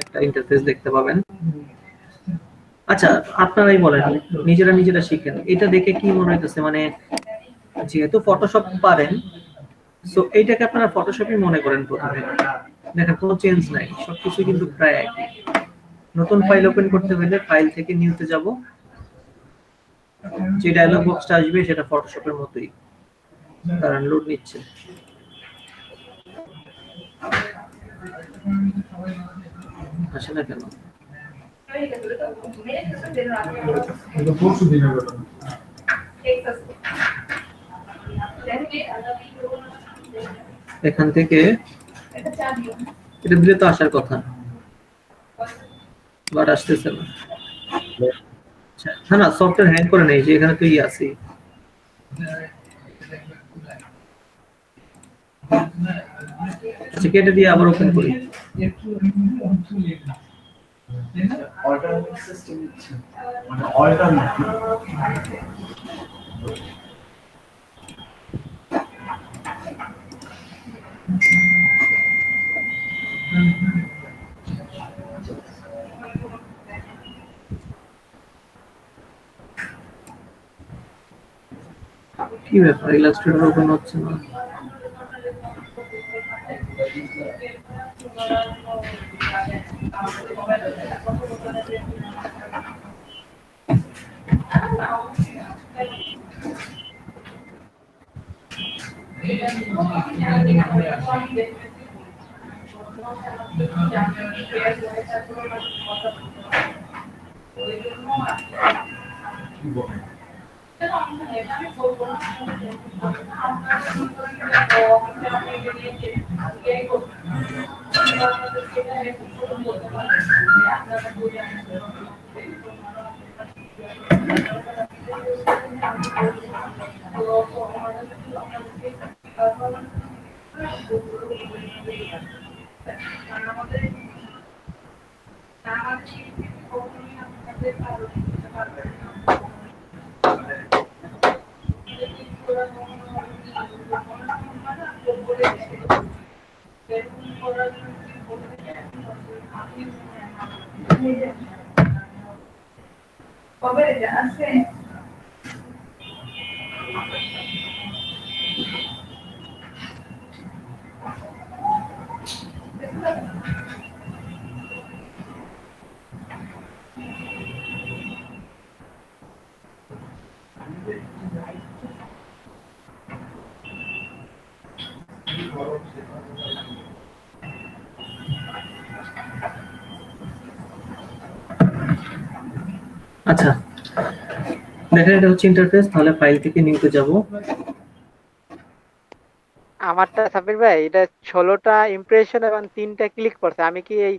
একটা ইন্টারফেস দেখতে পাবেন। আচ্ছা, আপনারাই বলেন, নিজেরা শিখেন। এটা দেখে কি মনে হইতেছে, মানে যেহেতু ফটোশপ পারেন, সো এইটাকে আপনারা ফটোশপই মনে করেন প্রথমে। দেখেন কোনো চেঞ্জ নাই, সবকিছু কিন্তু প্রায় একই। নতুন ফাইল ওপেন করতে হলে ফাইল থেকে নিউতে যাব, যে ডায়লগ বক্সটা আসবে সেটা ফটোশপের মতোই। কারণ লোড নিচ্ছে। আসে না কেন? এখান থেকে এটা দিলে তো আসার কথা, বাট আসতেছে না। না না, সফটওয়্যার হ্যাং করে নেই, যে এখানে তো আছে। আচ্ছা, কেটে দিয়ে আবার ওপেন করি। অল্টারনেট সিস্টেম হচ্ছে, মানে অল্টারনেট কি ব্যাপার, ইলাস্ট্রেটর ওপেন হচ্ছে না? আচ্ছা, দেখেন এটা হচ্ছে ইন্টারফেস। তাহলে ফাইল থেকে নিউতে যাব। আমারটা সাব্বির ভাই, এটা 16টা ইমপ্রেশন এবং 3টা ক্লিক করছে। আমি কি এই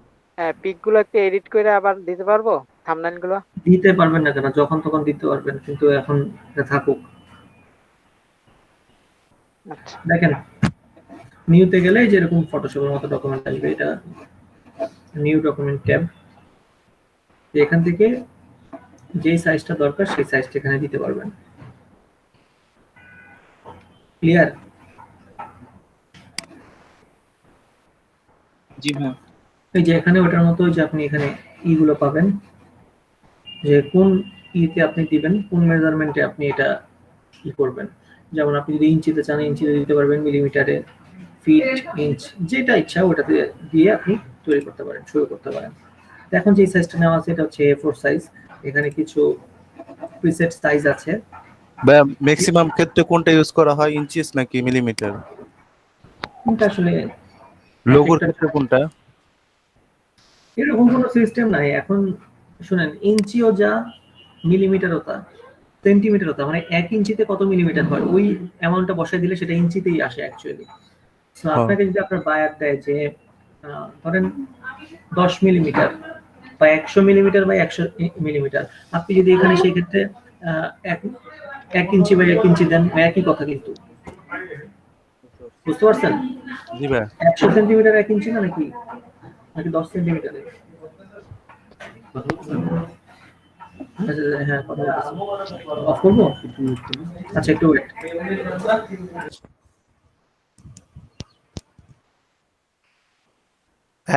পিক গুলো একটু এডিট করে আবার দিতে পারবো, থাম্বনেইল গুলো? দিতে পারবেন না কেন? যখন তখন দিতে পারবেন, কিন্তু এখন এটা থাকুক। আচ্ছা, দেখেন, নিউতে গেলে যেরকম ফটোশপের মতো ডকুমেন্ট আসবে, এটা নিউ ডকুমেন্ট ট্যাব। এখান থেকে যেই সাইজটা দরকার সেই সাইজটা এখানে দিতে পারবেন। ক্লিয়ার? জি হ্যাঁ। এই যে এখানে ওটার মতো, যে আপনি এখানে ইগুলো পাবেন, যে কোন ইতে আপনি দিবেন, কোন মেজারমেন্টে আপনি এটা কি করবেন। যেমন আপনি যদি ইঞ্চিতে চান ইঞ্চিতে দিতে পারবেন, মিলিমিটারে, ফিট, ইঞ্চ, যেটা ইচ্ছা ওটাতে দিয়ে আপনি তৈরি করতে পারেন, শুরু করতে পারেন। এখন যে সাইজটা নেওয়া আছে এটা হচ্ছে A4 সাইজ। এখানে কিছু প্রিসেট সাইজ আছে। ম্যাক্সিমাম ক্ষেত্রে কোনটা ইউজ করা হয়, ইঞ্চিস নাকি মিলিমিটার? এটা আসলে লোগোর ক্ষেত্রে কোনটা? এরকম কোনো সিস্টেম নাই এখন। শুনেন, ইঞ্চিও যা, মিলিমিটারও তা, সেন্টিমিটারও তা। মানে 1 ইঞ্চিতে কত মিলিমিটার হয়, ওই অ্যামাউন্টটা বসাই দিলে সেটা ইঞ্চিতেই আসে অ্যাকচুয়ালি। সো আপনাকে যদি আপনার বায়ার দেয় যে ধরেন 10 মিলিমিটার বা 100 মিলিমিটার বা 100 মিলিমিটার, আপনি যদি এখানে সেই ক্ষেত্রে 1 ইঞ্চি বা 1 ইঞ্চি দেন, একই কথা কিন্তু। বুঝতে পারছেন? জি ভাই। 100 সেন্টিমিটার 1 ইঞ্চি না, নাকি 10 সেন্টিমিটারে? হ্যাঁ, কথা বলতেছি। অফ করবো? আচ্ছা, একটু ওয়েট।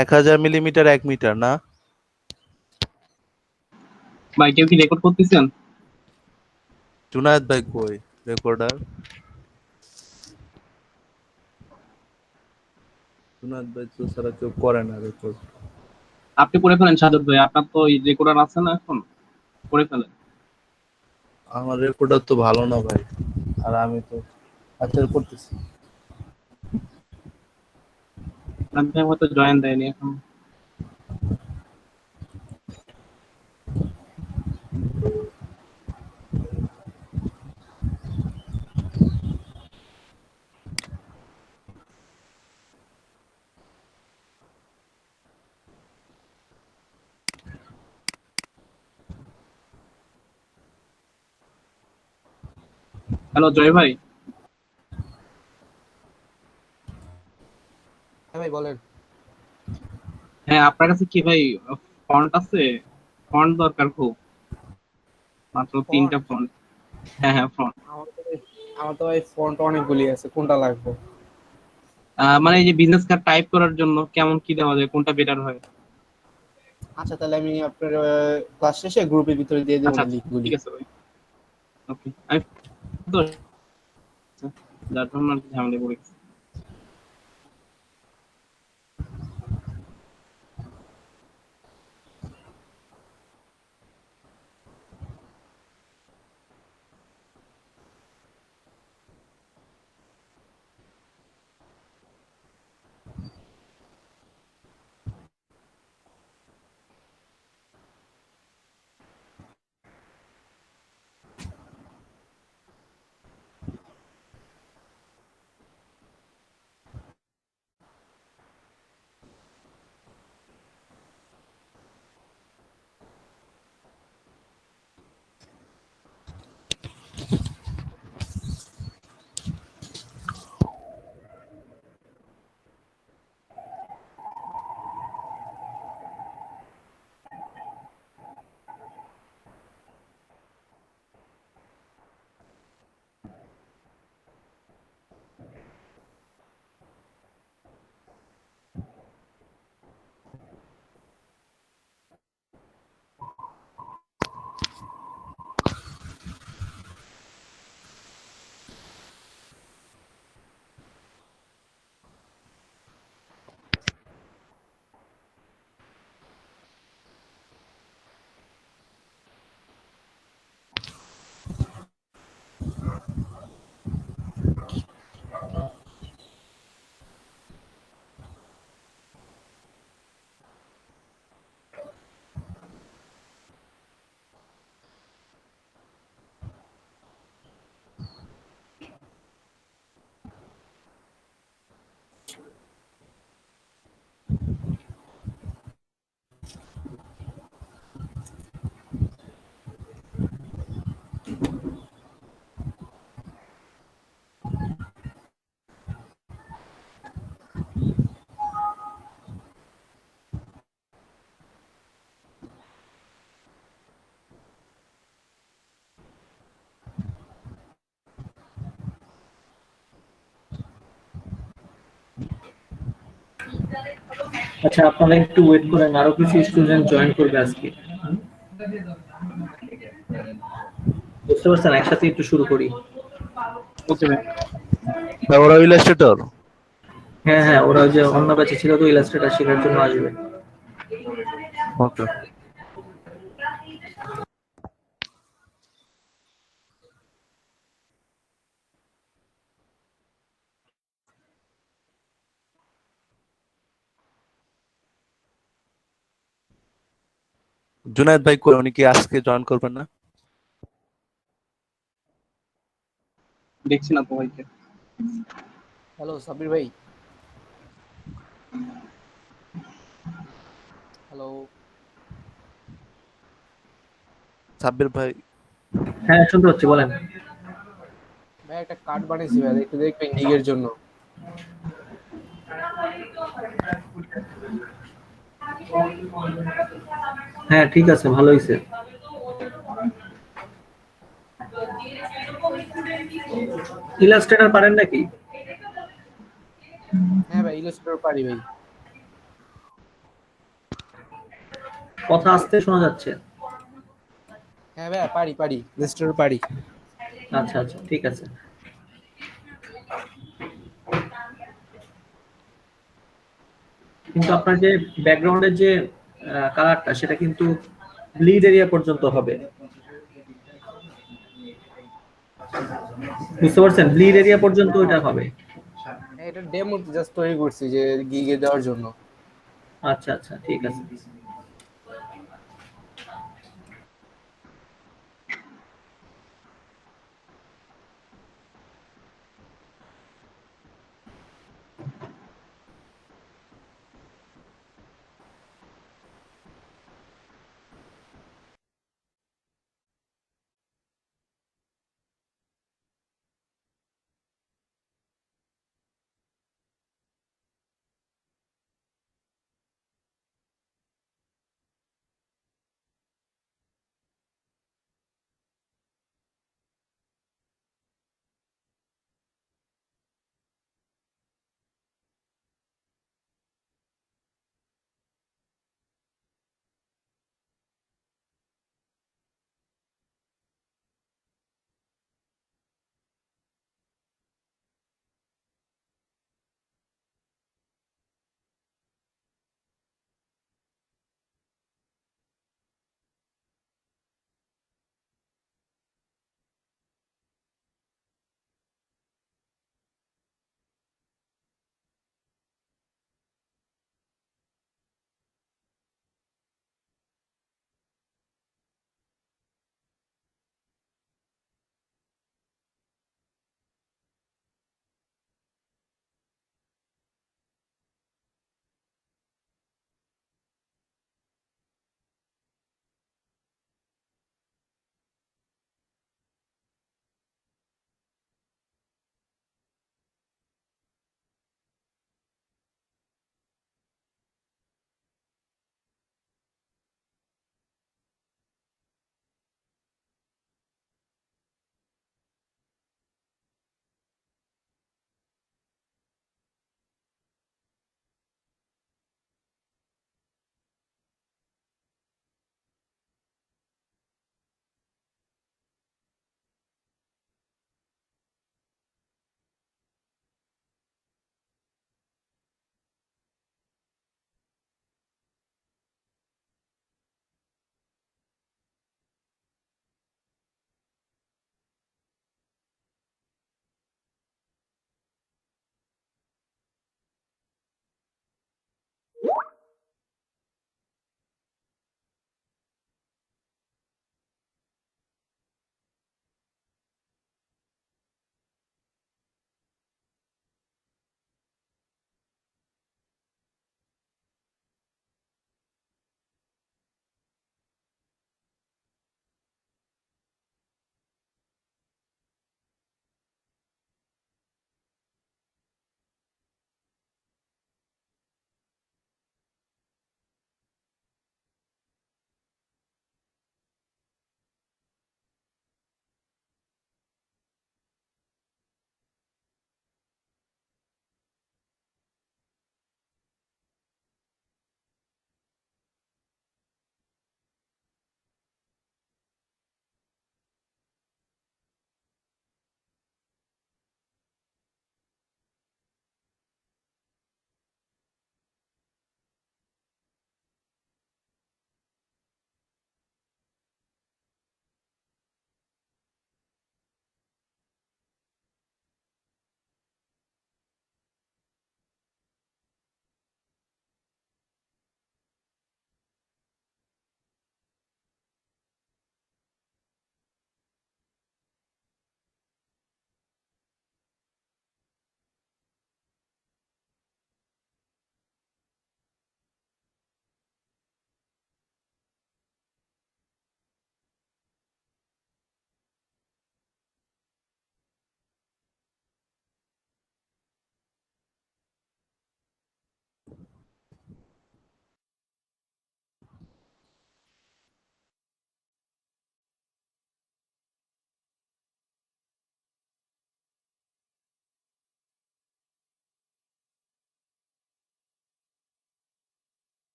1000 মিলিমিটার 1 মিটার না? ভাই কেউ কি রেকর্ড করতেছেন? জুনায়েদ ভাই কই রেকর্ডার? জুনায়েদ ভাই তো ছাড়া কেউ করে না রেকর্ড। আপনি করে ফেলেন সাজদ ভাই, আপনার তো এই রেকর্ডার আছে না, এখন করে ফেলেন। আমার রেকর্ডার তো ভালো না ভাই, আর আমি তো আচ্ছা করতেছি। আপনি হয়তো জয়েন দেয়নি এখন। হ্যালো জয় ভাই। হ্যাঁ ভাই বলেন। হ্যাঁ আপনার কাছে কি ভাই ফন্ট আছে? ফন্ট দরকার খুব, মাত্র 3টা ফন্ট। হ্যাঁ হ্যাঁ ফন্ট। আমার তো ভাই ফন্ট অনেকগুলি আছে, কোনটা লাগবে? মানে এই যে বিজনেস কার্ড টাইপ করার জন্য কেমন কি দেওয়া যায়, কোনটা বেটার হয়? আচ্ছা তাহলে আমি আপনার ক্লাস শেষে গ্রুপের ভিতরে দিয়ে দেবো আচ্ছা না লিঙ্কগুলি। ঠিক আছে ভাই, ওকে। আমি তো যার জন্য আর কি ঝামেলা পড়ে গেছি। আচ্ছা আপনারা একটু ওয়েট করেন, আরো কিছু স্টুডেন্ট জয়েন করবে আজকে। বুঝতে পারছেন, একসাথে একটু শুরু করি। ওকে ভাই। ভাই ওরা ইলাস্ট্রেটর? হ্যাঁ হ্যাঁ, ওরা ওই যে অন্য ব্যাচে ছিল তো, ইলাস্ট্রেটর শেখার জন্য আসবে। ওকে। জুনায়েদ ভাই কই, উনি কি আজকে জয়েন করবেন না? দেখছি না তো ভাইকে। হ্যালো সাব্বির ভাই। হ্যালো সাব্বির ভাই হ্যাঁ শুনতে হচ্ছে, বলেন। ভাই, একটা কার্ড বানিয়েছি ভাই, একটু দেখবেন লিগের জন্য। হ্যাঁ ঠিক আছে, ভালো হয়েছে। ইলাস্ট্রেটর পারেন নাকি? হ্যাঁ ভাই ইলাস্ট্রেটর পারি ভাই। কথা আস্তে শোনা যাচ্ছে। হ্যাঁ ভাইয়া পারি রেজিস্টার পারি। আচ্ছা আচ্ছা, ঠিক আছে। কিন্তু আপনার যে ব্যাকগ্রাউন্ডের যে কালারটা সেটা কিন্তু ব্লিড এরিয়া পর্যন্ত হবে, বুঝতে পারছেন? ব্লিড এরিয়া পর্যন্ত ওইটা হবে। হ্যাঁ, এটা ডেমো জাস্ট তৈরি করছি যে গিগে দেওয়ার জন্য। আচ্ছা আচ্ছা, ঠিক আছে।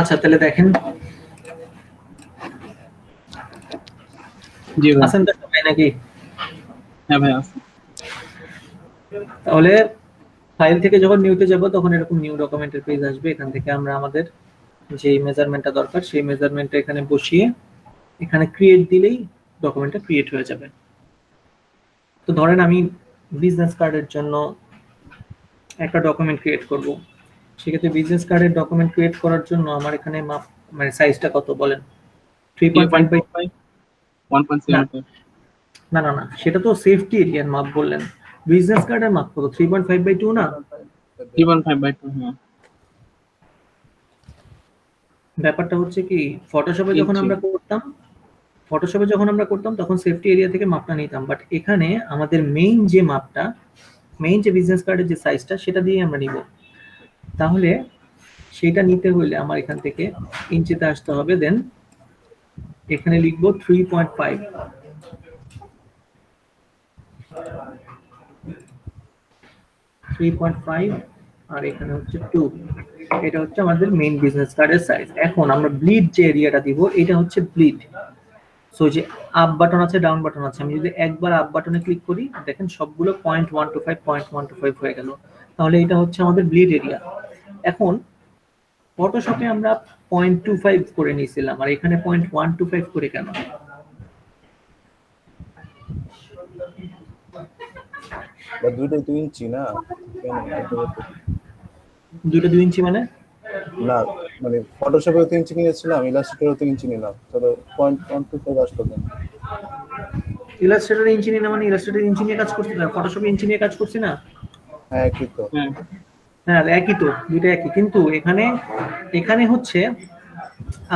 আচ্ছা তাহলে দেখেন, জি ভাই। আছেন তো সবাই নাকি? হ্যাঁ ভাই আছে। তাহলে ফাইল থেকে যখন নিউতে যাব তখন এরকম নিউ ডকুমেন্টের পেজ আসবে। এখান থেকে আমরা আমাদের যে মেজারমেন্টটা দরকার সেই মেজারমেন্টটা এখানে বসিয়ে এখানে ক্রিয়েট দিলেই ডকুমেন্টটা ক্রিয়েট হয়ে যাবে। তো ধরেন আমি বিজনেস কার্ডের জন্য একটা ডকুমেন্ট ক্রিয়েট করব, সেক্ষেত্রে বিজনেস কার্ডের ডকুমেন্ট ক্রিয়েট করার জন্য আমার এখানে মাপ মানে সাইজটা কত বলেন? 3.5 বাই 1.75। না না না, সেটা তো সেফটি এরিয়ার মাপ বললেন। বিজনেস কার্ডের মাপ কত? 3.5 বাই 2 না? 3.5/2। হ্যাঁ ব্যাপারটা হচ্ছে কি, ফটোশপে যখন ইঞ্চি। আমরা করতাম তখন সেফটি এরিয়া থেকে মাপটা নিতাম, বাট এখানে আমাদের মেইন যে মাপটা, মেইন যে বিজনেস কার্ডের যে সাইজটা সেটা দিয়ে আমরা নিব। তাহলে সেটা নিতে হলে আমার এখান থেকে ইঞ্চিতে আসতে হবে, দেন এখানে লিখবো 3.5। 3.5 আর এখানে হচ্ছে 2। এটা হচ্ছে আমাদের মেইন বিজনেস কার্ডের সাইজ। এখন আমরা ব্লিড যে এরিয়াটা দিব এটা হচ্ছে ব্লিড। সো যে আপ বাটন আছে, ডাউন বাটন আছে, আমি যদি একবার আপ বাটনে ক্লিক করি দেখেন সবগুলো 0.125 হয়ে গেল। তাহলে এটা হচ্ছে আমাদের ব্লিড এরিয়া। এখন ফটোশপে আমরা 0.25 করে নিয়েছিলাম, আর এখানে 0.125 করে কেন? বা দুইটাই 2 ইঞ্চি না কেন দুটো 2 ইঞ্চি মানে? না মানে ফটোশপে 2 ইঞ্চি নিয়েছিলাম, ইলাস্ট্রেটরে 2 ইঞ্চি নিলাম, তাহলে 0.125 আসলো কেন? ইলাস্ট্রেটর ইঞ্চি নিয়ে মানে ইলাস্ট্রেটর ইঞ্চি নিয়ে কাজ করছি না, ফটোশপে ইঞ্চি নিয়ে কাজ করছি না? হ্যাঁ একই তো। হ্যাঁ হ্যাঁ একই তো, দুটো একই। কিন্তু এখানে হচ্ছে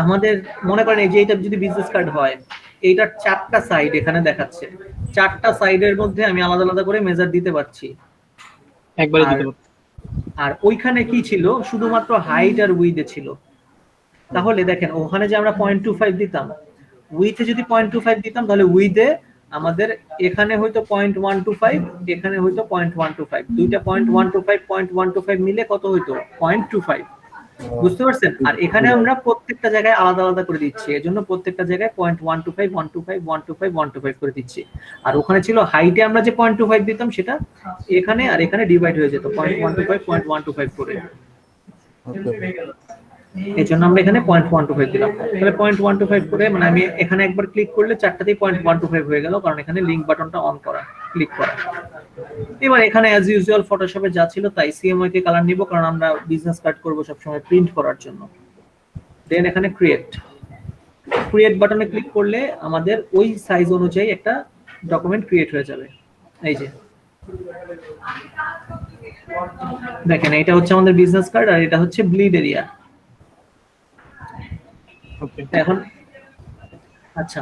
আমাদের মনে করেন এই যে এটা যদি বিজনেস কার্ড হয়, এইটার 4টা সাইড এখানে দেখাচ্ছে, 4টা সাইডের মধ্যে আমি আলাদা আলাদা করে মেজার দিতে পারছি। একবারে আর- দিতে পারবো। আর ওইখানে কি ছিল, শুধুমাত্র হাইট আর উইথে ছিল। তাহলে দেখেন ওখানে যে আমরা 0.25 দিতাম, উইথে যদি 0.25 দিতাম তাহলে উইথে আমাদের এখানে হয়তো 0.125, এখানে হয়তো 0.125, দুইটা 0.125 মিলে কত হইতো? 0.25। বুঝতে পারছেন? আর এখানে আমরা প্রত্যেকটা জায়গায় আলাদা আলাদা করে দিচ্ছি, এজন্য প্রত্যেকটা জায়গায় 0.125 125 125 125 করে দিচ্ছি। আর ওখানে ছিল হাইটে আমরা যে 0.25 দিতাম সেটা এখানে আর এখানে ডিভাইড হয়ে যেত 0.125 0.125 করে। এই জন্য আমরা এখানে 0.125 দিলাম। তাহলে 0.125 করে মানে আমি এখানে একবার ক্লিক করলে চারটাতেই 0.125 হয়ে গেল, কারণ এখানে লিংক বাটনটা অন করা, ক্লিক করা। এবার এখানে অ্যাজ ইউজুয়াল ফটোশপে যা ছিল তাই, সিএমওয়াই তে কালার নিব কারণ আমরা বিজনেস কার্ড করব সবসময় প্রিন্ট করার জন্য। দেন এখানে ক্রিয়েট বাটনে ক্লিক করলে আমাদের ওই সাইজ অনুযায়ী একটা ডকুমেন্ট ক্রিয়েট হয়ে যাবে। এই যে দেখেন এটা হচ্ছে আমাদের বিজনেস কার্ড আর এটা হচ্ছে ব্লিড এরিয়া। ওকে এখন আচ্ছা,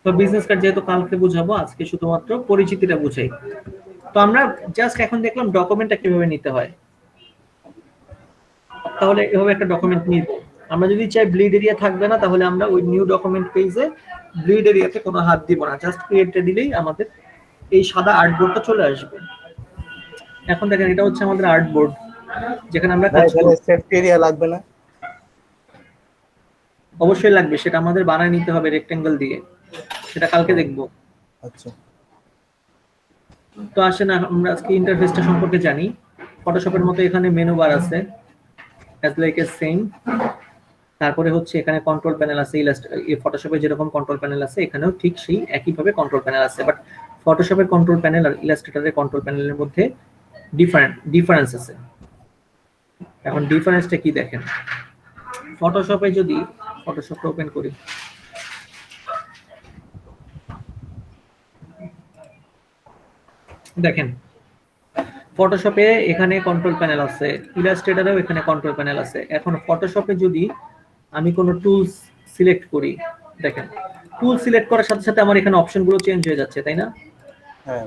তো বিজনেস কার্ড যেহেতু কালকে বুঝাবো, আজকে শুধুমাত্র পরিচিতিটা বুঝাই। তো আমরা জাস্ট এখন দেখলাম ডকুমেন্টটা কিভাবে নিতে হয়। তাহলে এভাবে একটা ডকুমেন্ট নিব। আমরা যদি চাই ব্লিড এরিয়া থাকবে না, তাহলে আমরা ওই নিউ ডকুমেন্ট পেজে ব্লিড এরিয়াতে কোনো হাত দিব না, জাস্ট ক্রিয়েটটা দিলেই আমাদের এই সাদা আর্টবোর্ডটা চলে আসবে। এখন দেখেন এটা হচ্ছে আমাদের আর্টবোর্ড যেখানে আমরা কাজ করব। সেফটি এরিয়া লাগবে না? অবশ্যই লাগবে, সেটা আমাদের বানায় নিতে হবে রেক্টেঙ্গেল দিয়ে, সেটা কালকে দেখবো। আচ্ছা তো আসেন আমরা আজকে ইন্টারফেসটা সম্পর্কে জানি। ফটোশপের মতো এখানে মেনু বার আছে, অ্যাজ লাইক এ সেম। তারপরে হচ্ছে এখানে কন্ট্রোল প্যানেল আছে, ফটোশপে যেরকম কন্ট্রোল প্যানেল আছে এখানেও ঠিক সেই একইভাবে কন্ট্রোল প্যানেল আছে, বাট ফটোশপের কন্ট্রোল প্যানেল আর ইলাস্ট্রেটরের কন্ট্রোল প্যানেলের মধ্যে ডিফারেন্স আছে। এখন ডিফারেন্সটা কি দেখেন, ফটোশপে যদি ফটোশপটা ওপেন করি, দেখেন ফটোশপে এখানে কন্ট্রোল প্যানেল আছে, ইলাস্ট্রেটরেও এখানে কন্ট্রোল প্যানেল আছে। এখন ফটোশপে যদি আমি কোনো টুলস সিলেক্ট করি, দেখেন টুল সিলেক্ট করার সাথে সাথে আমার এখানে অপশনগুলো চেঞ্জ হয়ে যাচ্ছে, তাই না? হ্যাঁ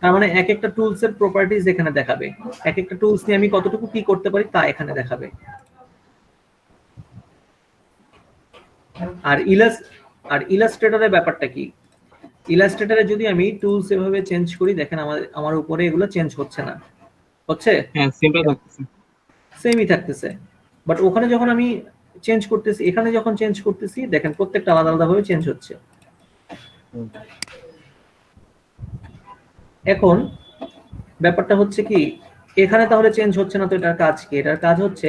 তার মানে এক একটা টুলস এর প্রপার্টিজ এখানে দেখাবে, এক একটা টুলস নিয়ে আমি কতটুকু কি করতে পারি তা এখানে দেখাবে। আর ইলাস্ট্রেটরের ব্যাপারটা কি, ইলাস্ট্রেটরে যদি আমি টুলস এভাবে চেঞ্জ করি, দেখেন আমার উপরে এগুলো চেঞ্জ হচ্ছে না, হচ্ছে হ্যাঁ সিম্পল থাকতেছে। সেমই থাকতেছে। বাট ওখানে যখন আমি চেঞ্জ করতেছি, এখানে যখন চেঞ্জ করতেছি, দেখেন প্রত্যেকটা আলাদা আলাদা ভাবে চেঞ্জ হচ্ছে। হুম। এখন ব্যাপারটা হচ্ছে কি, এখানে তাহলে চেঞ্জ হচ্ছে না, তো এটার কাজ কি? এটার কাজ হচ্ছে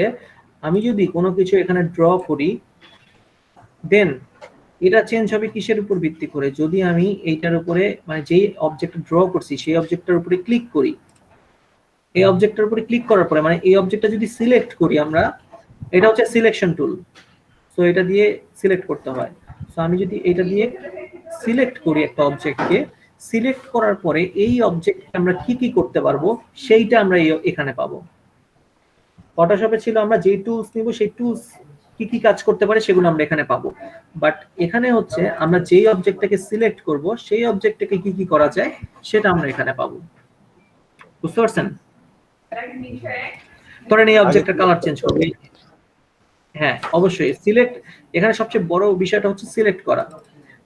আমি যদি কোনো কিছু এখানে ড্র করি, দেন এটা চেঞ্জ হবে কিসের উপর ভিত্তি করে? যদি আমি এইটার উপরে মানে যেই অবজেক্ট ড্র করছি সেই অবজেক্টটার উপরে ক্লিক করি, এই অবজেক্টটার উপরে ক্লিক করার পরে মানে এই অবজেক্টটা যদি সিলেক্ট করি আমরা, এটা হচ্ছে সিলেকশন টুল, সো এটা দিয়ে সিলেক্ট করতে হয়। সো আমি যদি এটা দিয়ে সিলেক্ট করি একটা অবজেক্টকে, সিলেক্ট করার পরে এই অবজেক্টে আমরা কি কি করতে পারবো সেইটা আমরা এখানে পাবো। ফটোশপে ছিল আমরা যেই টুলস নিব সেই টুলস কি কি কাজ করতে পারে সেগুলো আমরা এখানে পাবো, বাট এখানে হচ্ছে আমরা যেই অবজেক্টটাকে সিলেক্ট করব সেই অবজেক্টটাকে কি কি করা যায় সেটা আমরা এখানে পাবো। বুঝতে পারছেন? ধরেন এই অবজেক্টের কালার চেঞ্জ করব, হ্যাঁ অবশ্যই সিলেক্ট, এখানে সবচেয়ে বড় বিষয়টা হচ্ছে সিলেক্ট করা।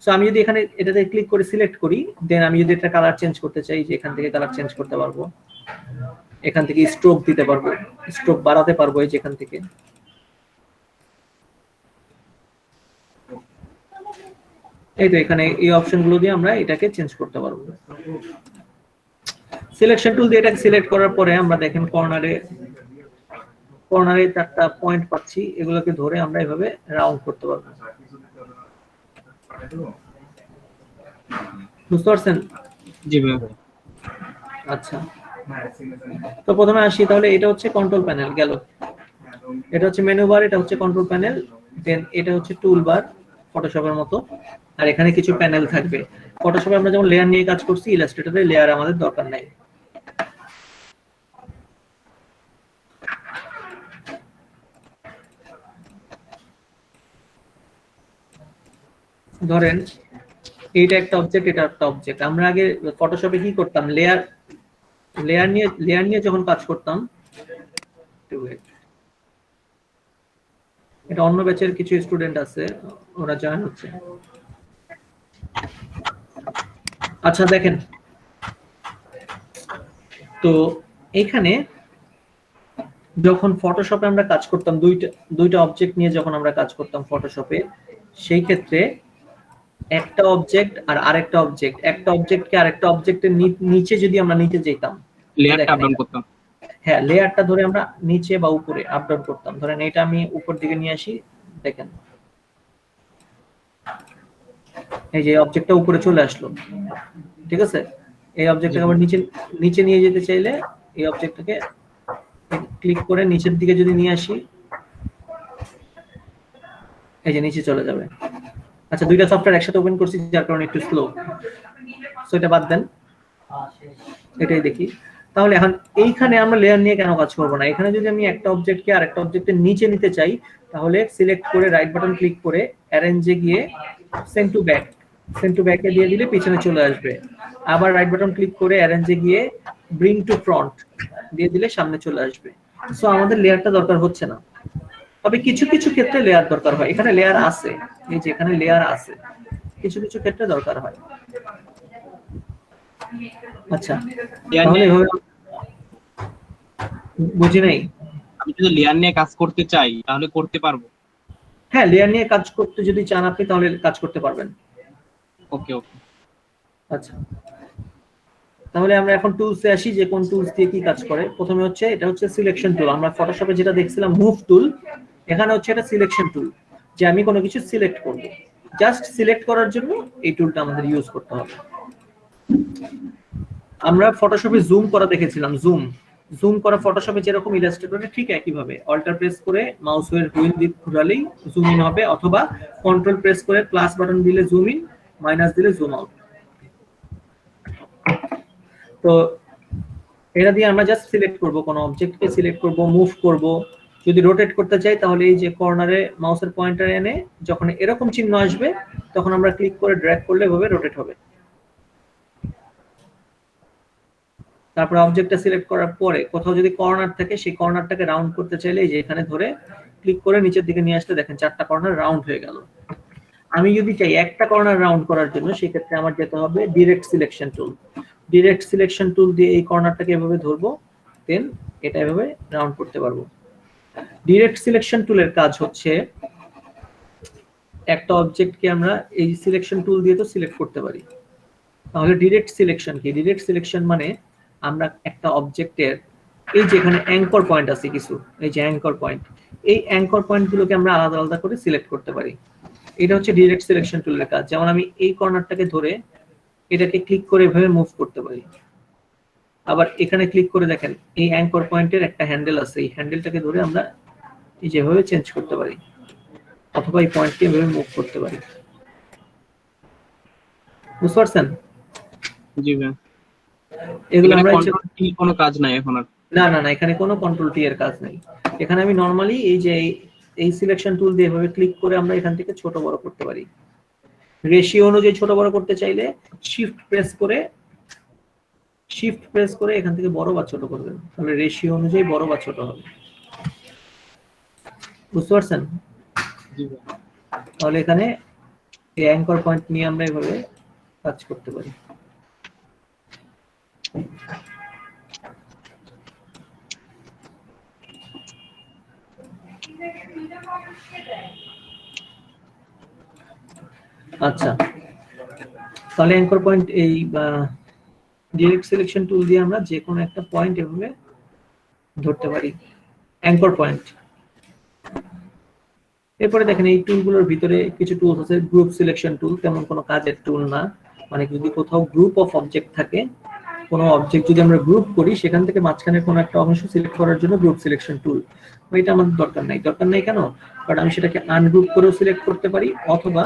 সো আমি যদি এখানে এটাতে ক্লিক করে সিলেক্ট করি, দেন আমি যদি এটা কালার চেঞ্জ করতে চাই, যে এখান থেকে কালার চেঞ্জ করতে পারবো, এখান থেকে স্ট্রোক দিতে পারবো, স্ট্রোক বাড়াতে পারবো এই যেখান থেকে, এই তো এখানে এই অপশনগুলো দিয়ে আমরা এটাকে চেঞ্জ করতে পারবো। সিলেকশন টুল দিয়ে এটাকে সিলেক্ট করার পরে আমরা দেখেন কর্নারে চারটা পয়েন্ট পাচ্ছি, এগুলোকে ধরে আমরা এভাবে রাউন্ড করতে পারবো। বুঝতে পারছেন? জি ভাই। আচ্ছা, তো প্রথমে আসি, তাহলে এটা হচ্ছে কন্ট্রোল প্যানেল গেল, এটা হচ্ছে মেনু বার, এটা হচ্ছে কন্ট্রোল প্যানেল, দেন এটা হচ্ছে টুল বার ফটোশপের মতো, আর এখানে কিছু প্যানেল থাকবে। ফটোশপে আমরা যেমন লেয়ার নিয়ে কাজ করছি, ইলাস্ট্রেটরে লেয়ার আমাদের দরকার নাই। ধরেন এইটা একটা অবজেক্ট, এটা একটা অবজেক্ট। আমরা আগে ফটোশপে কি করতাম, লেয়ার নিয়ে যখন কাজ করতাম, এটা অন্য ব্যাচের কিছু স্টুডেন্ট আছে, ওরা জয়েন হচ্ছে। আচ্ছা দেখেন, তো এখানে যখন ফটোশপে আমরা কাজ করতাম, দুইটা অবজেক্ট নিয়ে যখন আমরা কাজ করতাম ফটোশপে, সেই ক্ষেত্রে একটা অবজেক্ট আর আরেকটা অবজেক্ট, একটা অবজেক্টকে আরেকটা অবজেক্টের নিচে যদি আমরা নিতে যেতাম, লেয়ারটা আপ ডাউন করতাম। হ্যাঁ লেয়ারটা ধরে আমরা নিচে বা উপরে আপ ডাউন করতাম। ধরেন এটা আমি উপর দিকে নিয়ে আসি, দেখেন এই যে অবজেক্টটা উপরে চলে আসলো, ঠিক আছে? এই অবজেক্টটাকে আবার নিচে নিয়ে যেতে চাইলে এই অবজেক্টটাকে ক্লিক করে নিচের দিকে যদি নিয়ে আসি, এই যে নিচে চলে যাবে। আচ্ছা, দুইটা সফটওয়্যার একসাথে ওপেন করছি যার কারণে একটু স্লো, সো এটা বাদ দেন, এটাই দেখি। তাহলে এখন এইখানে আমরা লেয়ার নিয়ে কেন কাজ করব না? এখানে যদি আমি একটা অবজেক্টকে আর একটা অবজেক্টের নিচে নিতে চাই, তাহলে সিলেক্ট করে রাইট বাটন ক্লিক করে অ্যারেঞ্জে গিয়ে সেন্ড টু ব্যাকে দিয়ে দিলে পিছনে চলে আসবে। আবার রাইট বাটন ক্লিক করে অ্যারেঞ্জে গিয়ে ব্রিং টু ফ্রন্ট দিয়ে দিলে সামনে চলে আসবে। সো আমাদের লেয়ারটা দরকার হচ্ছে না, তবে কিছু কিছু ক্ষেত্রে লেয়ার দরকার হয়। এখানে লেয়ার আছে, এই যে এখানে লেয়ার আছে, কিছু কিছু ক্ষেত্রে দরকার হয়। আচ্ছা, তাহলে বুঝি নাই। আমি যদি লেয়ার নিয়ে কাজ করতে চাই তাহলে করতে পারবো? হ্যাঁ, লেয়ার নিয়ে কাজ করতে যদি চান আপনি, তাহলে কাজ করতে পারবেন। ওকে ওকে। আচ্ছা, তাহলে আমরা এখন টুলসে আসি, যে কোন টুলস দিয়ে কি কাজ করে। প্রথমে হচ্ছে এটা হচ্ছে সিলেকশন টুল। আমরা ফটোশপে যেটা দেখছিলাম মুভ টুল, এখানে হচ্ছে এটা সিলেকশন টুল, যে আমি কোনো কিছু সিলেক্ট করব। জাস্ট সিলেক্ট করার জন্য এই টুলটা আমাদের ইউজ করতে হবে। আমরা ফটোশপে জুম করা দেখেছিলাম, জুম করা ফটোশপে যেরকম ইলাস্ট্রেটরে ঠিক একইভাবে অল্টার প্রেস করে মাউস হুইল দিয়ে ঘোরালেই জুম ইন হবে, অথবা কন্ট্রোল প্রেস করে প্লাস বাটন দিলে জুম ইন, মাইনাস দিলে জুম আউট। তো এটা দিয়ে আমরা জাস্ট সিলেক্ট করব, কোন অবজেক্টকে সিলেক্ট করব, মুভ করব, যদি রোটেট করতে চাই তাহলে এই যে কর্নারে মাউসের পয়েন্টার এনে যখন এরকম চিহ্ন আসবে তখন আমরা ক্লিক করে ড্র্যাগ করলে এভাবে রোটেট হবে। তারপর অবজেক্টটা সিলেক্ট করার পরে কোথাও যদি কর্নার থাকে সেই কর্নারটাকে রাউন্ড করতে চাইলে এই যে এখানে ধরে ক্লিক করে নিচের দিকে নিয়ে আসতে দেখেন 4টা কর্নার রাউন্ড হয়ে গেল। আমি যদি চাই একটা কর্নার রাউন্ড করার জন্য সেক্ষেত্রে আমার যেতে হবে direct selection tool. Direct selection tool দিয়ে এই কর্নারটাকে এভাবে ধরবো, দেন এটা এভাবে রাউন্ড করতে পারবো। ডিরেক্ট সিলেকশন টুলের কাজ হচ্ছে একটা অবজেক্টকে আমরা এই সিলেকশন টুল দিয়ে তো সিলেক্ট করতে পারি। তাহলে ডিরেক্ট সিলেকশন কি? ডিরেক্ট সিলেকশন মানে আমরা একটা অবজেক্টের এই যে এখানে অ্যাঙ্কর পয়েন্ট আছে কিছু, এই যে অ্যাঙ্কর পয়েন্ট, এই অ্যাঙ্কর পয়েন্টগুলোকে আমরা আলাদা আলাদা করে সিলেক্ট করতে পারি। এটা হচ্ছে ডিরেক্ট সিলেকশন টুলের কাজ। যেমন আমি এই কর্নারটাকে ধরে এটাকে ক্লিক করে এভাবে মুভ করতে পারি। আবার এখানে ক্লিক করে দেখেন এই অ্যাঙ্কর পয়েন্টের একটা হ্যান্ডেল আছে, এই হ্যান্ডেলটাকে ধরে আমরা এই যেভাবে চেঞ্জ করতে পারি, অথবা এই পয়েন্টকে এভাবে মুভ করতে পারি। বুঝতে পারছেন? জি ভাই। এগুলো এখানে আমরা কন্ট্রোল টি কোনো কাজ নাই এখন আর। না, এখানে কোনো কন্ট্রোল টি এর কাজ নাই। এখানে আমি নরমালি এই যে এই সিলেকশন টুল দিয়ে এভাবে ক্লিক করে আমরা এখান থেকে ছোট বড় করতে পারি। রেশিও অনুযায়ী ছোট বড় করতে চাইলে শিফট প্রেস করে এখান থেকে বড় বা ছোট করবেন, তাহলে রেশিও অনুযায়ী বড় বা ছোট হবে। বুঝতে পারছেন? জি ভাই। তাহলে এখানে এই অ্যাঙ্কর পয়েন্ট নিয়ে আমরা এভাবে কাজ করতে পারি। আচ্ছা, তাহলে অ্যাঙ্কর পয়েন্ট এই ডিরেক্ট সিলেকশন টুল দিয়ে আমরা যে কোনো একটা পয়েন্ট এভাবে ধরতে পারি, অ্যাঙ্কর পয়েন্ট। এরপরে দেখেন এই টুলগুলোর ভিতরে কিছু টুলস আছে। গ্রুপ সিলেকশন টুল তেমন কোনো কাজের টুল না, মানে যদি কোথাও গ্রুপ অফ অবজেক্ট থাকে, কোনো অবজেক্ট যদি আমরা গ্রুপ করি সেখান থেকে মাঝখানে কোনো একটা অংশ সিলেক্ট করার জন্য গ্রুপ সিলেকশন টুল, এটা আমাদের দরকার নাই। কেন? কারণ আমি সেটাকে আনগ্রুপ করেও সিলেক্ট করতে পারি অথবা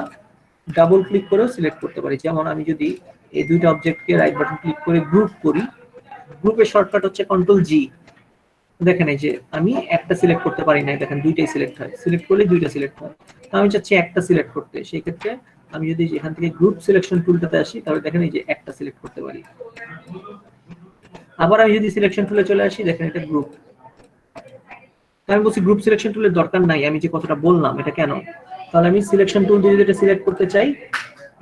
ডাবল ক্লিক করেও সিলেক্ট করতে পারি। যেমন আমি যদি এই দুইটা অবজেক্টকে রাইট বাটন ক্লিক করে গ্রুপ করি, গ্রুপের শর্টকাট হচ্ছে কন্ট্রোল জি। দেখেন এই যে আমি একটা সিলেক্ট করতে পারি না, দেখেন দুইটাই সিলেক্ট হয়, সিলেক্ট করলে দুইটা সিলেক্ট হয়। তো আমি চাচ্ছি একটা সিলেক্ট করতে, সেই ক্ষেত্রে আমি যদি এখান থেকে গ্রুপ সিলেকশন টুলটাতে আসি তাহলে দেখেন এই যে একটা সিলেক্ট করতে পারি। আবার আমি যদি সিলেকশন টুলে চলে আসি, দেখেন এটা গ্রুপ। আমি বলছি গ্রুপ সিলেকশন টুলের দরকার নাই, আমি যে কথাটা বললাম এটা কেন? তাহলে আমি সিলেকশন টুল দিয়ে যদি এটা সিলেক্ট করতে চাই,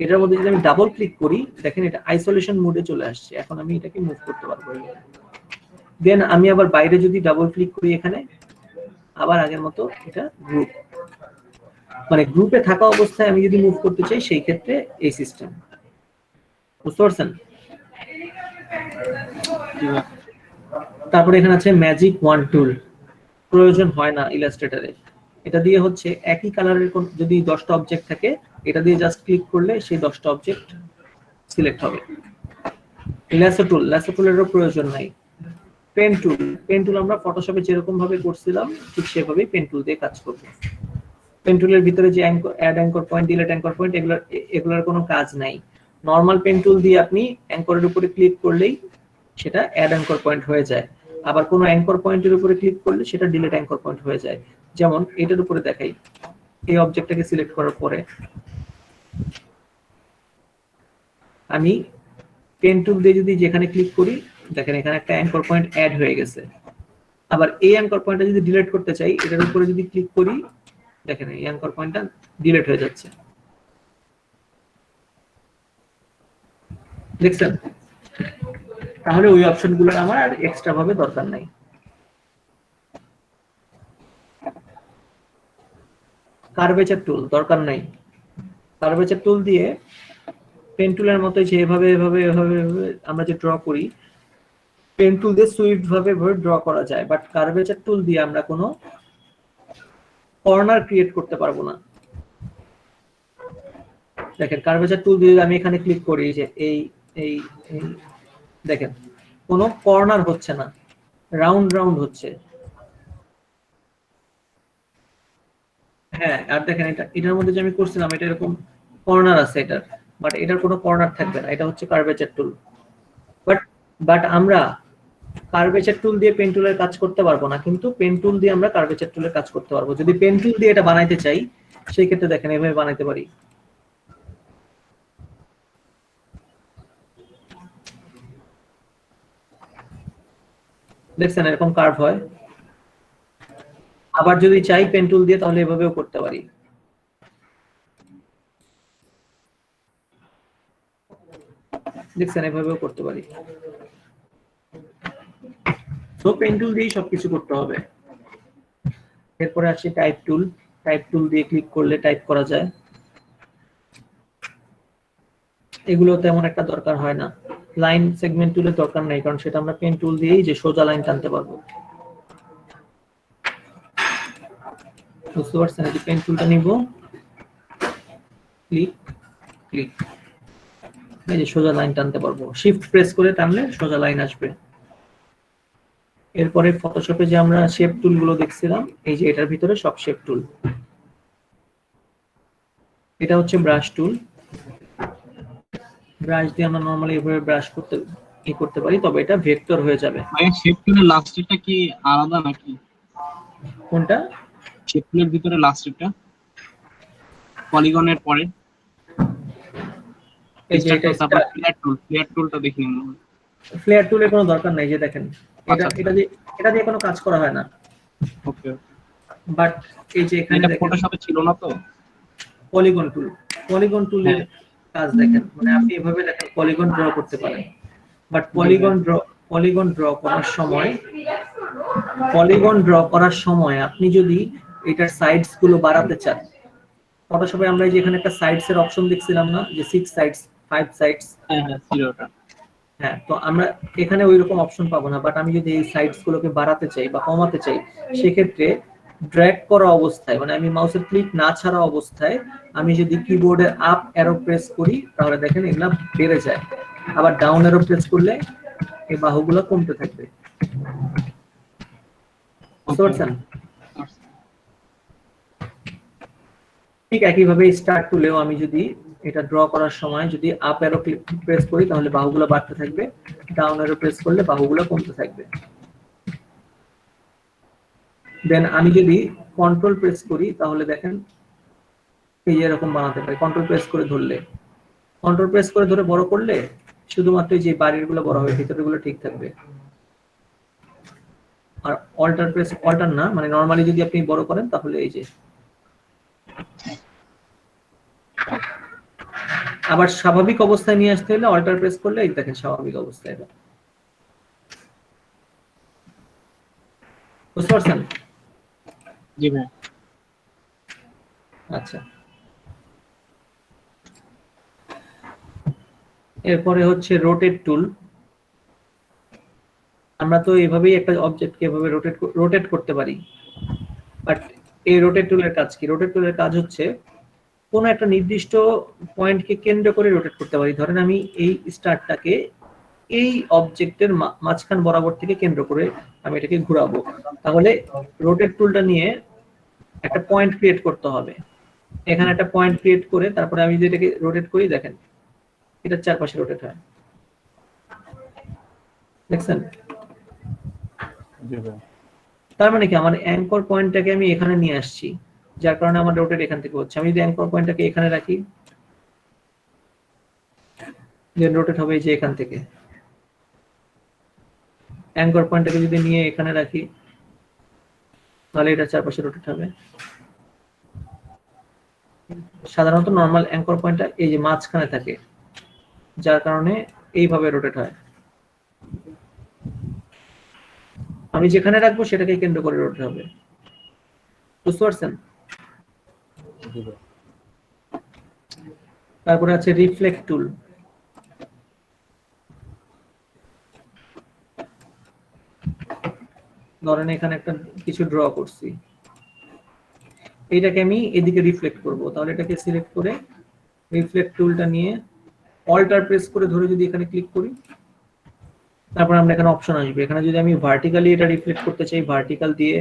এটার মধ্যে যদি আমি ডাবল ক্লিক করি, দেখেন এটা আইসোলেশন মোডে চলে আসছে। এখন আমি এটাকে মুভ করতে পারবো। দেন আমি আবার বাইরে যদি ডাবল ক্লিক করি এখানে, আবার আগের মতো এটা গ্রুপ, মানে গ্রুপে থাকা অবস্থায় আমি যদি মুভ করতে চাই সেই ক্ষেত্রে এই সিস্টেম। বুঝতে পারছেন? তারপরে এখানে আছে ম্যাজিক ওয়ান টুল, প্রয়োজন হয় না ইলাস্ট্রেটরে। এটা দিয়ে হচ্ছে একই কালারের যদি 10টা অবজেক্ট থাকে, এটা দিয়ে জাস্ট ক্লিক করলে সেই 10টা অবজেক্ট সিলেক্ট হবে। ল্যাসো টুলেরও প্রয়োজন নাই। পেন টুল আমরা ফটোশপে যেরকম ভাবে করছিলাম ঠিক সেভাবেই পেন টুল দিয়ে কাজ করব। পেন টুলের ভিতরে যে add anchor point, delete anchor point, এগুলোর কোনো কাজ নাই। নরমাল পেন টুল দিয়ে আপনি অ্যাঙ্করের উপরে ক্লিক করলেই সেটা অ্যাড অ্যাঙ্কর পয়েন্ট হয়ে যায়। আবার কোনো অ্যাঙ্কর পয়েন্টের উপরে ক্লিক করলে সেটা ডিলিট অ্যাঙ্কর পয়েন্ট হয়ে যায়। যেমন এটার উপরে দেখাই, এই অবজেক্টটাকে সিলেক্ট করার পরে আমি পেন টুল দিয়ে যদি যেখানে ক্লিক করি, দেখেন এখানে একটা অ্যাঙ্কর পয়েন্ট অ্যাড হয়ে গেছে। আবার এই অ্যাঙ্কর পয়েন্টটা যদি ডিলিট করতে চাই, এটার উপরে যদি ক্লিক করি, দেখেন এই অ্যাঙ্কর পয়েন্টটা ডিলিট হয়ে যাচ্ছে। দেখছেন? তাহলে ওই অপশনগুলো আমার আর এক্সট্রা ভাবে দরকার নাই। কার্ভেচার টুল দরকার নাই। কার্ভেচার টুল দিয়ে পেন টুলের মতো যে এভাবে আমরা যে ড্র করি, পেন টুল দিয়ে সুইফট ভাবে ড্র করা যায়, বাট কার্ভেচার টুল দিয়ে আমরা কোনো কর্নার ক্রিয়েট করতে পারবো না। দেখেন কার্ভেচার টুল দিয়ে আমি এখানে ক্লিক করি, যে এই এই দেখেন কোনো কর্নার হচ্ছে না, রাউন্ড হচ্ছে। হ্যাঁ, আর দেখেন এটার মধ্যে যে আমি করছিলাম এটা এরকম কর্নার আছে এটার, বাট এটার কোনো কর্নার থাকবে না। এটা হচ্ছে কার্ভেচার টুল। বাট আমরা কার্ভেচার টুল দিয়ে পেন টুলের কাজ করতে পারবো না, কিন্তু পেন টুল দিয়ে আমরা কার্ভেচার টুলের কাজ করতে পারবো। যদি পেন টুল দিয়ে এটা বানাইতে চাই সেই ক্ষেত্রে দেখেন এভাবে বানাইতে পারি। দেখছেন এরকম কার্ভ হয়। আবার যদি চাই পেন টুল দিয়ে তাহলে এভাবেও করতে পারি। দেখছেন এভাবেও করতে পারি। তো পেন টুল দিয়েই সবকিছু করতে হবে। এরপরে আসছে টাইপ টুল। টাইপ টুল দিয়ে ক্লিক করলে টাইপ করা যায়। এগুলো তেমন একটা দরকার হয় না। লাইন সেগমেন্ট টুলের দরকার নেই, কারণ সেটা আমরা পেন টুল দিয়েই যে সোজা লাইন টানতে পারবো। বুঝতে পারছেন? এই পেন টুলটা নিব, ক্লিক ক্লিক, এই যে সোজা লাইন টানতে পারবো। শিফট প্রেস করে টানলে সোজা লাইন আসবে। এরপরে ফটোশপে যে আমরা শেপ টুল গুলো দেখছিলাম, এই যে এটার ভিতরে সব শেপ টুল। এটা হচ্ছে ব্রাশ টুল। ব্রাশ দিয়ে আমরা নরমালি এভাবে ব্রাশ করতে পারি, তবে এটা ভেক্টর হয়ে যাবে। ভাই শেপ টুলের লাস্টেরটা কি আলাদা নাকি? কোনটা? শেপ টুলের ভিতরে লাস্টেরটা পলিগনের পরে এই যে এটা ফ্লেয়ার টুলটা দেখি না। ফ্লেয়ার টুলের কোনো দরকার নাই। যে দেখেন এটা আচ্ছা। এটা দিয়ে কোনো কাজ করা হয় না। ওকে, বাট এই যে এখানে এটা দেখেন ফটোশপে ছিল না তো। পলিগন টুল, পলিগন টুলের কাজ দেখেন, মানে আপনি এভাবে দেখেন পলিগন ড্র করতে পারেন। বাট পলিগন ড্র করার সময় আপনি যদি এটার সাইডস গুলো বাড়াতে চান, ফটোশপে আমরা এই যে এখানে একটা সাইডস এর অপশন দেখছিলাম না, যে 6 সাইডস 5 সাইডস। হ্যাঁ হ্যাঁ, ছিল ওটা। হ্যাঁ, তো আমরা এখানে ওইরকম অপশন পাবো না। বাট আমি যদি এই সাইডস গুলোকে বাড়াতে চাই বা কমাতে চাই, সেক্ষেত্রে ড্র্যাগ করা অবস্থায়, মানে আমি মাউসের ক্লিক না ছাড়া অবস্থায় আমি যদি কিবোর্ডের আপ অ্যারো প্রেস করি, তাহলে দেখেন এগুলা বেড়ে যায়। আবার ডাউন অ্যারো প্রেস করলে এই বাহুগুলো কমতে থাকবে। বুঝতে পারছেন? ঠিক একইভাবে স্টার্ট টুলেও আমি যদি এটা ড্র করার সময় যদি আপ অ্যারো প্রেস করি, তাহলে বাহুগুলো বাড়তে থাকবে। ডাউন অ্যারো প্রেস করলে বাহুগুলো কমতে থাকবে। দেন আমি যদি কন্ট্রোল প্রেস করি, তাহলে দেখেন এই এরকম বানাতে পারি। কন্ট্রোল প্রেস করে ধরে বড় করলে শুধুমাত্র যে বাইরের গুলো বড় হবে, ভিতরের গুলো ঠিক থাকবে। আর অল্টার না, মানে নরমালি যদি আপনি বড় করেন, তাহলে এই যে আবার স্বাভাবিক অবস্থায় নিয়ে আসতে হলে অল্টার প্রেস করলে এই দেখেন স্বাভাবিক অবস্থায়। বুঝতে পারছেন? জি ভাই। আচ্ছা, এরপরে হচ্ছে রোটেট টুল। আমরা তো এইভাবেই একটা অবজেক্টকে এভাবে রোটেট করতে পারি। বাট এই রোটেট টুলের কাজ কি? রোটেট টুলের কাজ হচ্ছে কোনো একটা নির্দিষ্ট পয়েন্টকে কেন্দ্র করে রোটেট করতে পারি। ধরেন আমি এই স্টারটাকে এই অবজেক্টের মাঝখান বরাবর থেকে কেন্দ্র করে আমি এটাকে ঘোরাবো, তাহলে রোটেট টুলটা নিয়ে একটা পয়েন্ট ক্রিয়েট করতে হবে। এখানে একটা পয়েন্ট ক্রিয়েট করে তারপরে আমি যদি এটাকে রোটেট করি, দেখেন এটার চারপাশে রোটেট হয়। দেখছেন? জি ভাই। তার মানে কি আমার অ্যাঙ্কর পয়েন্টটাকে আমি এখানে নিয়ে আসছি, যার কারণে আমার রোটেট এখান থেকে হচ্ছে। আমি যদি অ্যাঙ্কর পয়েন্টটাকে এখানে রাখি, দেন রোটেট হবে যে এখান থেকে। অ্যাঙ্কর পয়েন্টটাকে যদি নিয়ে এখানে রাখি, তাহলে এটা চারপাশে রোটেট হবে। সাধারণত নরমাল অ্যাঙ্কর পয়েন্টটা এই যে মাঝখানে থাকে, যার কারণে এইভাবে রোটেট হয়। আমি যেখানে রাখবো সেটাকে কেন্দ্র করে রোটেট হবে। বুঝতে পারছেন? জি ভাই। তারপরে আছে রিফ্লেক্ট টুল। ধরেন এখানে একটা কিছু ড্র করছি, এইটাকে আমি এদিকে রিফ্লেক্ট করব, তাহলে এটাকে সিলেক্ট করে রিফ্লেক্ট টুলটা নিয়ে অল্টার প্রেস করে ধরে যদি এখানে ক্লিক করি, তারপর আমরা এখানে অপশন আসবে। এখানে যদি আমি ভার্টিক্যালি এটা রিফ্লেক্ট করতে চাই, ভার্টিক্যাল দিয়ে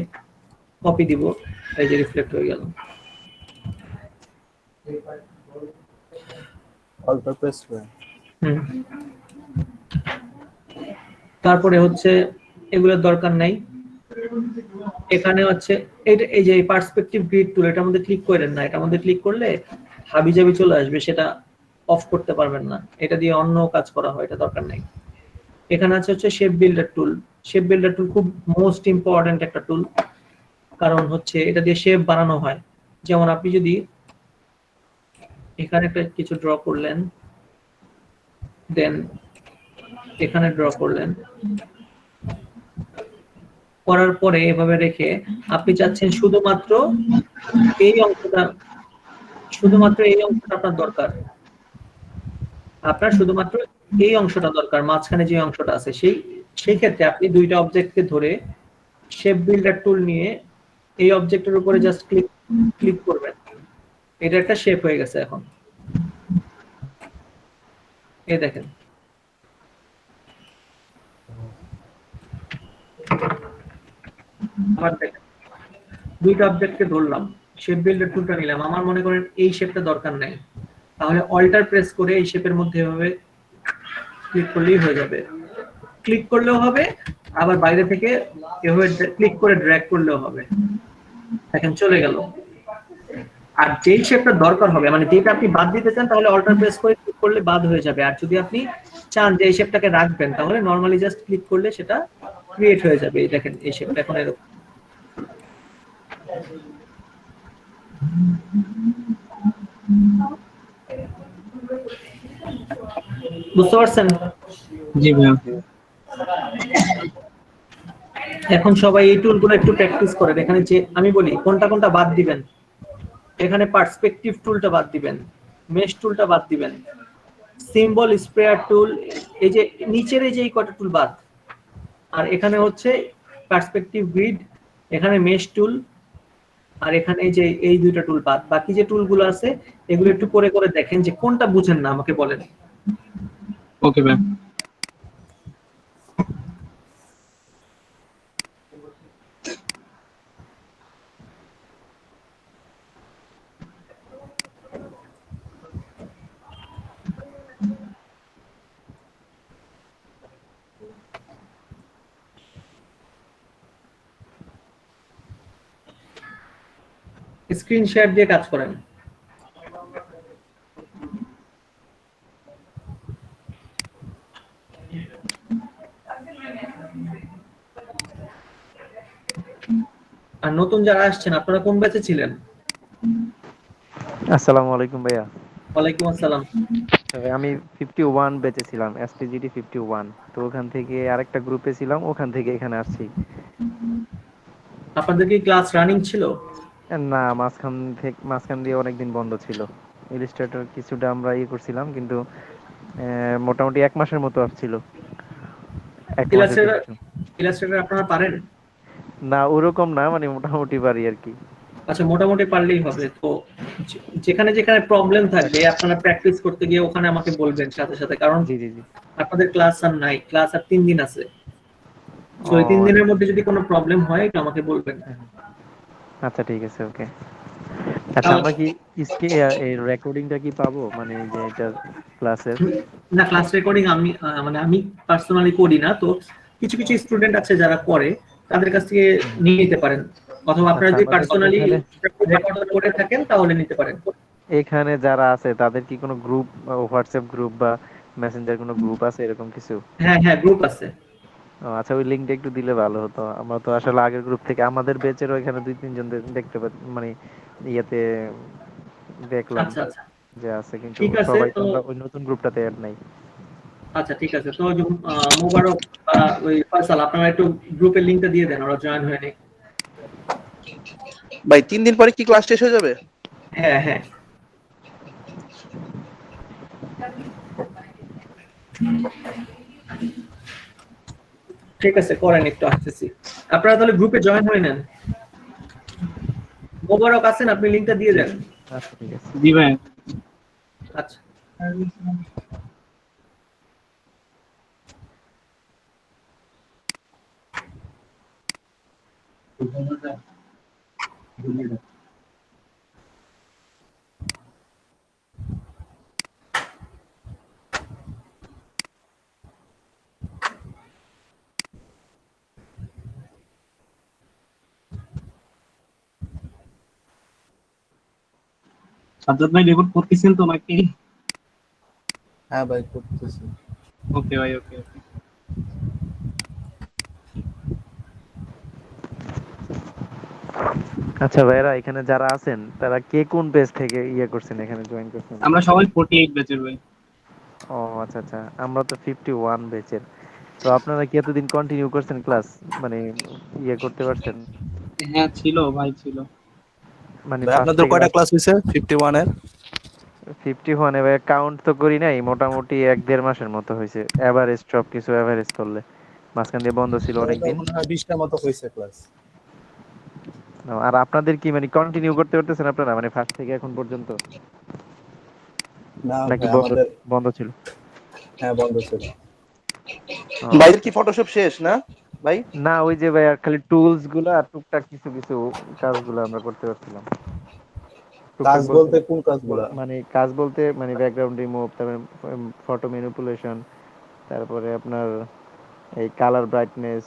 কপি দিব, এই যে রিফ্লেক্ট হয়ে গেল। অল্টার প্রেস করে। তারপরে হচ্ছে এগুলোর দরকার নাই। এখানে হচ্ছে এই যে পার্সপেক্টিভ গ্রিড টুল, এটার মধ্যে ক্লিক করেন না, এটার মধ্যে ক্লিক করলে হাবিজাবি চলে আসবে, সেটা অফ করতে পারবেন না, এটা দিয়ে অন্য কাজ করা হয়, এটা দরকার নাই। এখানে আছে হচ্ছে শেপ বিল্ডার টুল। শেপ বিল্ডার টুল খুব মোস্ট ইম্পর্টেন্ট একটা টুল, কারণ হচ্ছে এটা দিয়ে শেপ বানানো হয়। যেমন আপনি যদি এখানে একটা কিছু ড্র করলেন, দেন এখানে ড্র করলেন, করার পরে এভাবে রেখে আপনি চাচ্ছেন শুধুমাত্র এই অংশটা আপনার দরকার, আপনার শুধুমাত্র এই অংশটা দরকার, মাঝখানে যে অংশটা আছে সেই ক্ষেত্রে আপনি দুইটা অবজেক্টকে ধরে শেপ বিল্ডার টুল নিয়ে এই অবজেক্টের উপরে জাস্ট ক্লিক করবেন, এটা একটা শেপ হয়ে গেছে। এখন এই দেখেন, আবার দেখেন দুইটা অবজেক্টকে ধরলাম, শেপ বিল্ডার টুলটা নিলাম, আমার মনে করেন এই শেপটা দরকার নাই, তাহলে অল্টার প্রেস করে এই শেপের মধ্যে এভাবে ক্লিক করলেই হয়ে যাবে। ক্লিক করলেও হবে, আবার বাইরে থেকে এভাবে ক্লিক করে ড্র্যাগ করলেও হবে। দেখেন চলে গেল। আর যেই শেপটা দরকার হবে, মানে যেটা আপনি বাদ দিতে চান, তাহলে অল্টার প্রেস করে ক্লিক করলে বাদ হয়ে যাবে। আর যদি আপনি চান যে এই শেপটাকে রাখবেন, তাহলে নরমালি জাস্ট ক্লিক করলে সেটা ক্রিয়েট হয়ে যাবে। এই দেখেন এই শেপটা এখন এরকম। বুঝতে পারছেন? জি ভাইয়া। এখন সবাই এই টুলগুলো একটু প্র্যাকটিস করেন। এখানে যে আমি বলি কোনটা কোনটা বাদ দিবেন, এখানে পার্সপেক্টিভ টুলটা বাদ দিবেন, মেশ টুলটা বাদ দিবেন, সিম্বল স্প্রেয়ার টুল, এই যে নিচের এই যে এই কটা টুল বাদ, আর এখানে হচ্ছে পার্সপেক্টিভ গ্রিড, এখানে মেশ টুল, আর এখানে যে এই দুইটা টুল বাদ। বাকি যে টুলগুলো আছে এগুলো একটু করে করে দেখেন যে কোনটা বুঝেন না, আমাকে বলেন। ওকে ভাই। স্ক্রিন শেয়ার দিয়ে কাজ করেন। আর নতুন যারা আসছেন, আপনারা কোন ব্যাচে ছিলেন? আসসালামু আলাইকুম ভাইয়া। ওয়ালাইকুম আসসালাম। আমি 51 ব্যাচে ছিলাম, এসটিজিডি 51। তো ওখান থেকে আরেকটা গ্রুপে ছিলাম, ওখান থেকে এখানে আসছি। আপনাদের কি ক্লাস রানিং ছিল? না, মাঝখান দিয়ে অনেকদিন বন্ধ ছিল। ইলাস্ট্রেটর কিছুটা আমরা করছিলাম, কিন্তু মোটামুটি 1 মাসের মতো আসছিল। 1 মাসের কিছু। ইলাস্ট্রেটর আপনারা পারেন? না, ওরকম না, মানে মোটামুটি পারি আর কি। আচ্ছা, মোটামুটি পারলেই হবে। তো যেখানে যেখানে প্রবলেম থাকবে আপনারা প্র্যাকটিস করতে গিয়ে ওখানে আমাকে বলবেন সাথে সাথে, কারণ জি জি জি। আপনাদের ক্লাস আর নাই, ক্লাস আর 3 দিন আছে। তো এই 3 দিনের মধ্যে যদি কোনো প্রবলেম হয় এটা আমাকে বলবেন। আচ্ছা ঠিক আছে, ওকে। আচ্ছা, আমরা কি এই রেকর্ডিংটা কি পাবো, মানে এই যে এটা ক্লাসের? না, ক্লাস রেকর্ডিং আমি মানে আমি পার্সোনালি করি না, তো কিছু কিছু স্টুডেন্ট আছে যারা করে, তাদের কাছ থেকে নিয়ে নিতে পারেন, অথবা আপনারা আচ্ছা, যদি আমাদের পার্সোনালি এখানে রেকর্ড করে থাকেন তাহলে নিতে পারেন। এখানে যারা আছে তাদের কি কোনো গ্রুপ, হোয়াটসঅ্যাপ গ্রুপ বা মেসেঞ্জার কোনো গ্রুপ আছে এরকম কিছু? হ্যাঁ হ্যাঁ, গ্রুপ আছে। ও আচ্ছা, ওই লিঙ্কটা একটু দিলে ভালো হতো। আমরা তো আসলে আগের গ্রুপ থেকে আমাদের ব্যাচেরও এখানে 2-3 জন দেখতে মানে ইয়েতে দেখলাম আচ্ছা আচ্ছা, যে আছে, কিন্তু ঠিক আছে। সবাই তো তো আমরা ওই নতুন গ্রুপটাতে অ্যাড নাই। আচ্ছা ঠিক আছে, তো মোবারক বা ওই ফয়সাল, আপনারা একটু গ্রুপের লিংকটা দিয়ে দেন, ওরা জয়েন হয়ে নেই। ভাই 3 দিন পরে কি ক্লাস শেষ হয়ে যাবে? হ্যাঁ হ্যাঁ, ঠিক আছে, করেন, একটু আসতেছি। আপনারা তাহলে গ্রুপে জয়েন হয়ে নেন। মোবারক আছেন, আপনি লিংকটা দিয়ে দেন। আচ্ছা ঠিক আছে। জি ভাই। আচ্ছা, সাজ্জাদ ভাই রেকর্ড করতেছেন তো নাকি? হ্যাঁ ভাই করতেছি। ওকে ভাই, ওকে ওকে। আচ্ছা ভাইরা, এখানে যারা আছেন তারা কে কোন পেজ থেকে করছেন, এখানে জয়েন করছেন? আমরা সবাই 48 ব্যাচের ভাই। ও আচ্ছা আচ্ছা, আমরা তো 51 ব্যাচের। তো আপনারা কি এতদিন কন্টিনিউ করছেন ক্লাস, মানে করতে পারছেন? হ্যাঁ ছিল ভাই, ছিল। মানে ভাই ফার্স্ট আপনাদের থেকে কয়টা ক্লাস হয়েছে 51 এর? 51 এবার কাউন্ট তো করি নাই, মোটামুটি 1-1.5 মাসের মতো হয়েছে, এভারেজ সব কিছু এভারেজ করলে। মাঝখান দিয়ে বন্ধ ছিল এটা অনেকদিন। মনে হয় 20টার মতো হয়েছে ক্লাস। আর আপনাদের কি মানে কন্টিনিউ করতে পারতেছেন আপনারা, মানে ফার্স্ট থেকে এখন পর্যন্ত, না নাকি ভাই বন্ধ আমাদের বন্ধ ছিল? হ্যাঁ বন্ধ ছিল। ও, ভাইয়ের কি ফটোশপ শেষ না ভাই? না ওই যে ভাই খালি টুলস গুলা আর টুকটাক কিছু কিছু কাজগুলো আমরা করতে পারছিলাম। কাজ টুকটাক বলতে কোন কাজগুলা? মানে কাজ বলতে মানে ব্যাকগ্রাউন্ড রিমুভ, তারপরে ফটো ম্যানিপুলেশন, তারপরে আপনার এই কালার ব্রাইটনেস,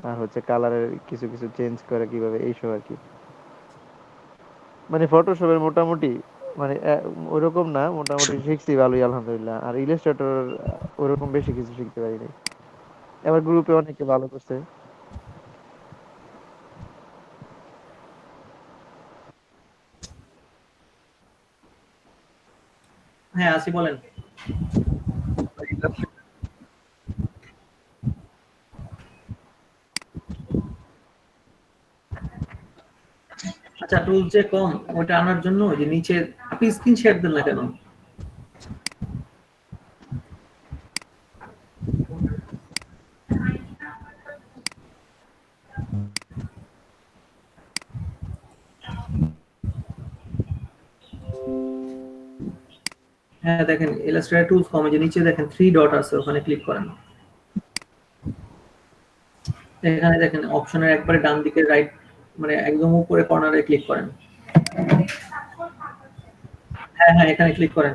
আর হচ্ছে কালারের কিছু কিছু চেঞ্জ করে কিভাবে, এইসব আর কি। মানে ফটোশপের মোটামুটি মানে ওইরকম না, মোটামুটি শিখছি ভালোই আলহামদুলিল্লাহ। আর ইলাস্ট্রেটর ওইরকম বেশি কিছু শিখতে পারিনি। এবার গ্রুপে অনেকে ভালো করছে। হ্যাঁ আসি বলেন। আচ্ছা টুলস যে কম, ওটা আনার জন্য যে নিচে আপনি স্ক্রিন শেয়ার দেন না কেন? হ্যাঁ দেখেন ইলাস্ট্রেটর টুলস কম, যে নিচে দেখেন 3 ডট আছে, ওখানে ক্লিক করেন। এখানে দেখেন অপশনের একবারে ডান দিকে রাইট, মানে একদম উপরে কর্নারে ক্লিক করেন। হ্যাঁ হ্যাঁ এখানে ক্লিক করেন।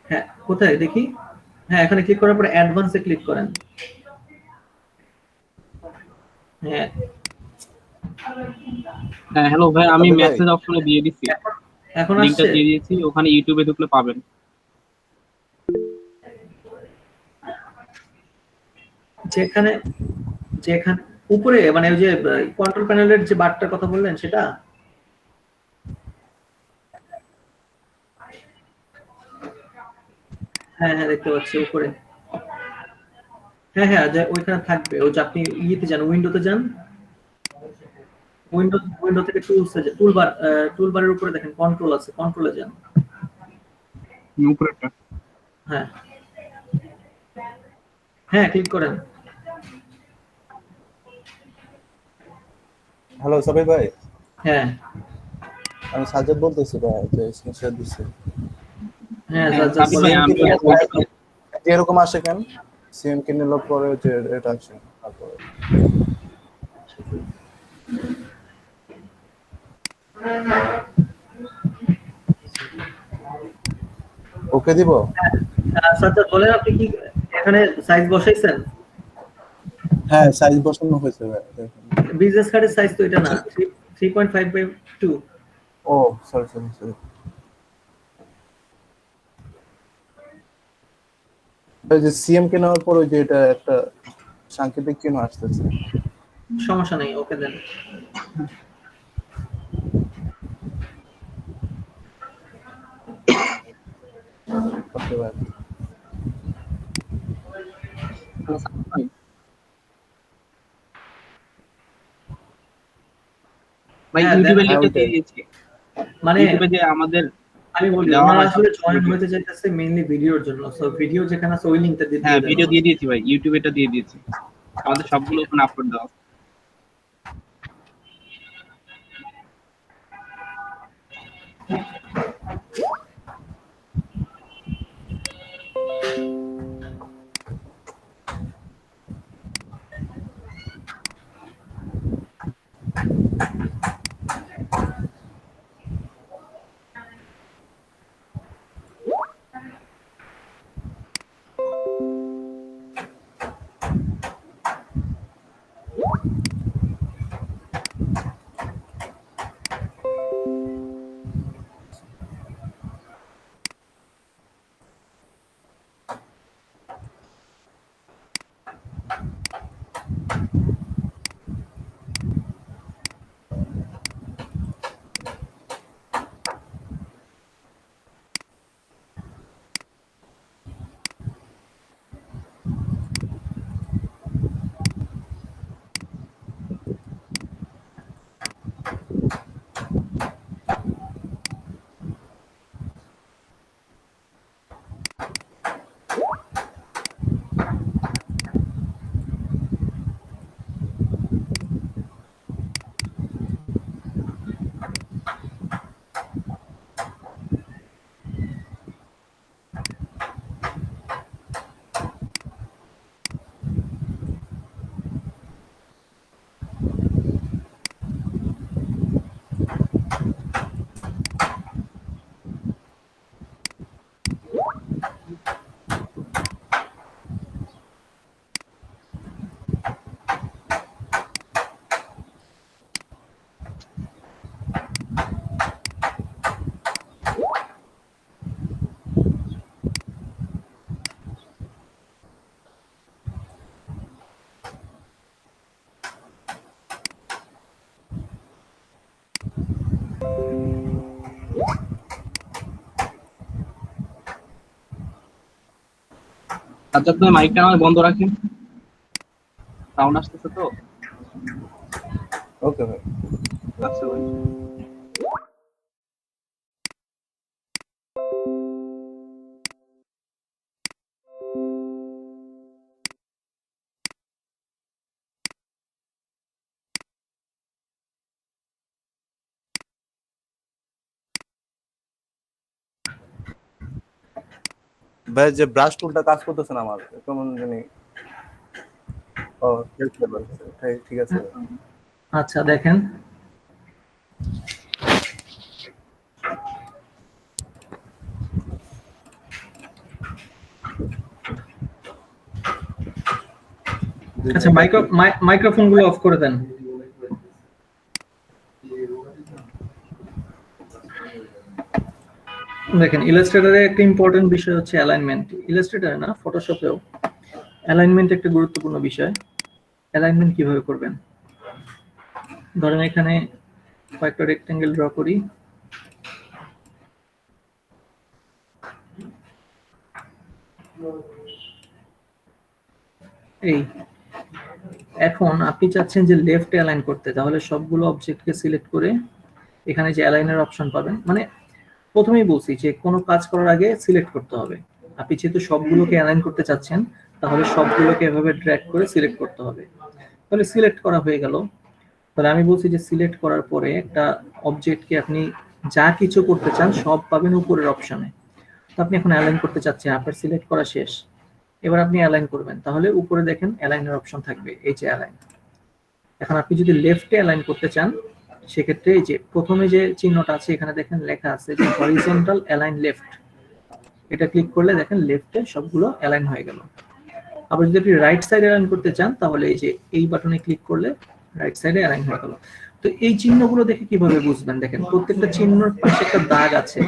হ্যাঁ কোথায় দেখি? হ্যাঁ এখানে ক্লিক করার পরে অ্যাডভান্সে ক্লিক করেন। হ্যাঁ হ্যাঁ হ্যালো ভাই, আমি তবে ভাই মেসেজ অপশনে দিয়ে দিচ্ছি, এখন লিংকটা আসছে। দিয়ে দিয়েছি, ওখানে ইউটিউবে ঢুকলে পাবেন। যেখানে যেখানে উপরে মানে ওই যে কন্ট্রোল প্যানেলের যে বারটার কথা বললেন সেটা, হ্যাঁ হ্যাঁ দেখতে পাচ্ছি উপরে। হ্যাঁ হ্যাঁ যে ওইখানে থাকবে, ওই যে আপনি ইয়েতে যান, উইন্ডোতে যান, উইন্ডো থেকে টুলসে যান, টুলবারের উপরে দেখেন কন্ট্রোল আছে, কন্ট্রোলে যান। উপরেরটা। হ্যাঁ হ্যাঁ ক্লিক করেন। হ্যালো সাবির ভাই, হ্যাঁ আমি সাজ্জাদ বলতেছি ভাই, যে স্ক্রিন শেয়ার দিচ্ছি। হ্যাঁ হ্যাঁ, জাস্ট সাবির ভাই, সিএম আমি কিনে বলছি। এরকম আসে কেন? সিএম কিনে লোক পরে যে এটা আসে তারপরে ওকে দিব। সাজ্জাদ বলেন আপনি কি এখানে সাইজ বসাইছেন? হ্যাঁ সাইজ বসানো হয়েছে ভাই দেখুন। বিজনেস কার্ডের সাইজ তো এটা না, 3.5/2। ও সরি সরি সরি। ওই যে সিএম কেনার পর ওই যে এটা একটা সাংকেতিক চিহ্ন আসতেছে। সমস্যা নেই, ওকে দেন। ওকে ভাই। ভাই হ্যাঁ, ইউটিউবে দেন। লিংকটা ওইটাই। দিয়ে দিয়েছি, মানে ইউটিউবে যে আমাদের আমি বলি দেওয়া ওনারা হয় আসলে জয়েন ইউটিউবে। হতে চাইতেছে মেইনলি ভিডিওর জন্য, সো ভিডিও যেখানে আছে ওই লিংকটা দিয়ে হ্যাঁ দেন। ভিডিও দিয়ে দিয়েছি ভাই, ইউটিউবেটা দিয়ে দিয়েছি, আমাদের সবগুলো ওখানে আপলোড দেওয়া আছে। আচ্ছা, আপনি মাইকটা আমার বন্ধ রাখেন, সাউন্ড আসতেছে তো। ওকে ভাই। আচ্ছা ভাই। ভাই যে ব্রাশ টুলটা কাজ করতেছে না আমার, কেমন জানি। ও ঠিক আছে ভাই। আচ্ছা দেখেন, আচ্ছা মাইক্রোফোন গুলো অফ করে দেন। দেখেন ইলাস্ট্রেটরে একটা ইম্পর্টেন্ট বিষয় হচ্ছে অ্যালাইনমেন্ট। ইলাস্ট্রেটরে না, ফটোশপেও অ্যালাইনমেন্ট একটা গুরুত্বপূর্ণ বিষয়। অ্যালাইনমেন্ট কিভাবে করবেন? ধরেন এখানে কয়েকটা রেক্টেঙ্গেল ড্র করি। এই এখন আপনি চাচ্ছেন যে লেফট অ্যালাইন করতে, তাহলে সবগুলো অবজেক্টকে সিলেক্ট করে এখানে যে অ্যালাইনের অপশন পাবেন, মানে প্রথমেই বলছি যে কোনো কাজ করার আগে সিলেক্ট করতে হবে। আপনি যেহেতু সবগুলোকে অ্যালাইন করতে চাচ্ছেন, তাহলে সবগুলোকে এভাবে ড্র্যাগ করে সিলেক্ট করতে হবে। তাহলে সিলেক্ট করা হয়ে গেল। তাহলে আমি বলছি যে সিলেক্ট করার পরে একটা অবজেক্টকে আপনি যা কিছু করতে চান সব পাবেন উপরের অপশনে। তো আপনি এখন অ্যালাইন করতে চাচ্ছেন, আপনার সিলেক্ট করা শেষ, এবার আপনি অ্যালাইন করবেন। তাহলে উপরে দেখেন অ্যালাইনের অপশন থাকবে, এই যে অ্যালাইন। এখন আপনি যদি লেফটে অ্যালাইন করতে চান, সেক্ষেত্রে এই যে প্রথমে যে চিহ্নটা আছে এখানে দেখেন লেখা আছে যে হরিজন্টাল অ্যালাইন লেফট, এটা ক্লিক করলে দেখেন লেফটে সবগুলো অ্যালাইন হয়ে গেল। আবার যদি আপনি রাইট সাইডে অ্যালাইন করতে চান, তাহলে এই যে এই বাটনে ক্লিক করলে রাইট সাইডে অ্যালাইন হয়ে গেল। তো এই চিহ্নগুলো দেখে কিভাবে বুঝবেন? দেখেন প্রত্যেকটা চিহ্নের পাশে একটা দাগ আছে,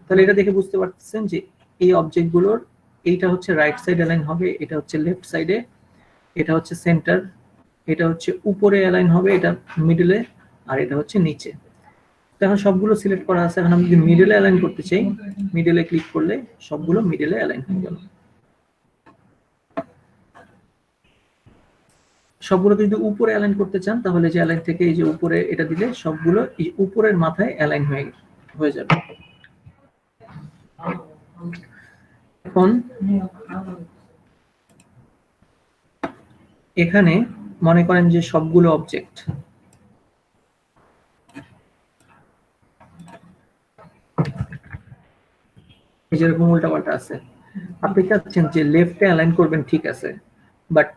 তাহলে এটা দেখে বুঝতে পারতেছেন যে এই অবজেক্টগুলোর এইটা হচ্ছে রাইট সাইড অ্যালাইন হবে, এটা হচ্ছে লেফট সাইডে, এটা হচ্ছে সেন্টার, এটা হচ্ছে উপরে অ্যালাইন হবে, এটা মিডলে, আর এটা হচ্ছে নিচে। এখন সবগুলো সিলেক্ট করা আছে। এখন আমি যদি মিডলে অ্যালাইন করতে চাই, মিডলে ক্লিক করলে সবগুলো মিডলে অ্যালাইন হয়ে গেল। সবগুলোকে যদি উপরে অ্যালাইন করতে চান, তাহলে যে অ্যালাইন থেকে এই যে উপরে এটা দিলে সবগুলো এই উপরের মাথায় অ্যালাইন হয়ে যাবে। এখন এখানে মনে করেন যে সবগুলো অবজেক্ট, যেরকম উল্টাপাল্টা আছে, আপনি চাচ্ছেন যে লেফটে অ্যালাইন করবেন, ঠিক আছে, বাট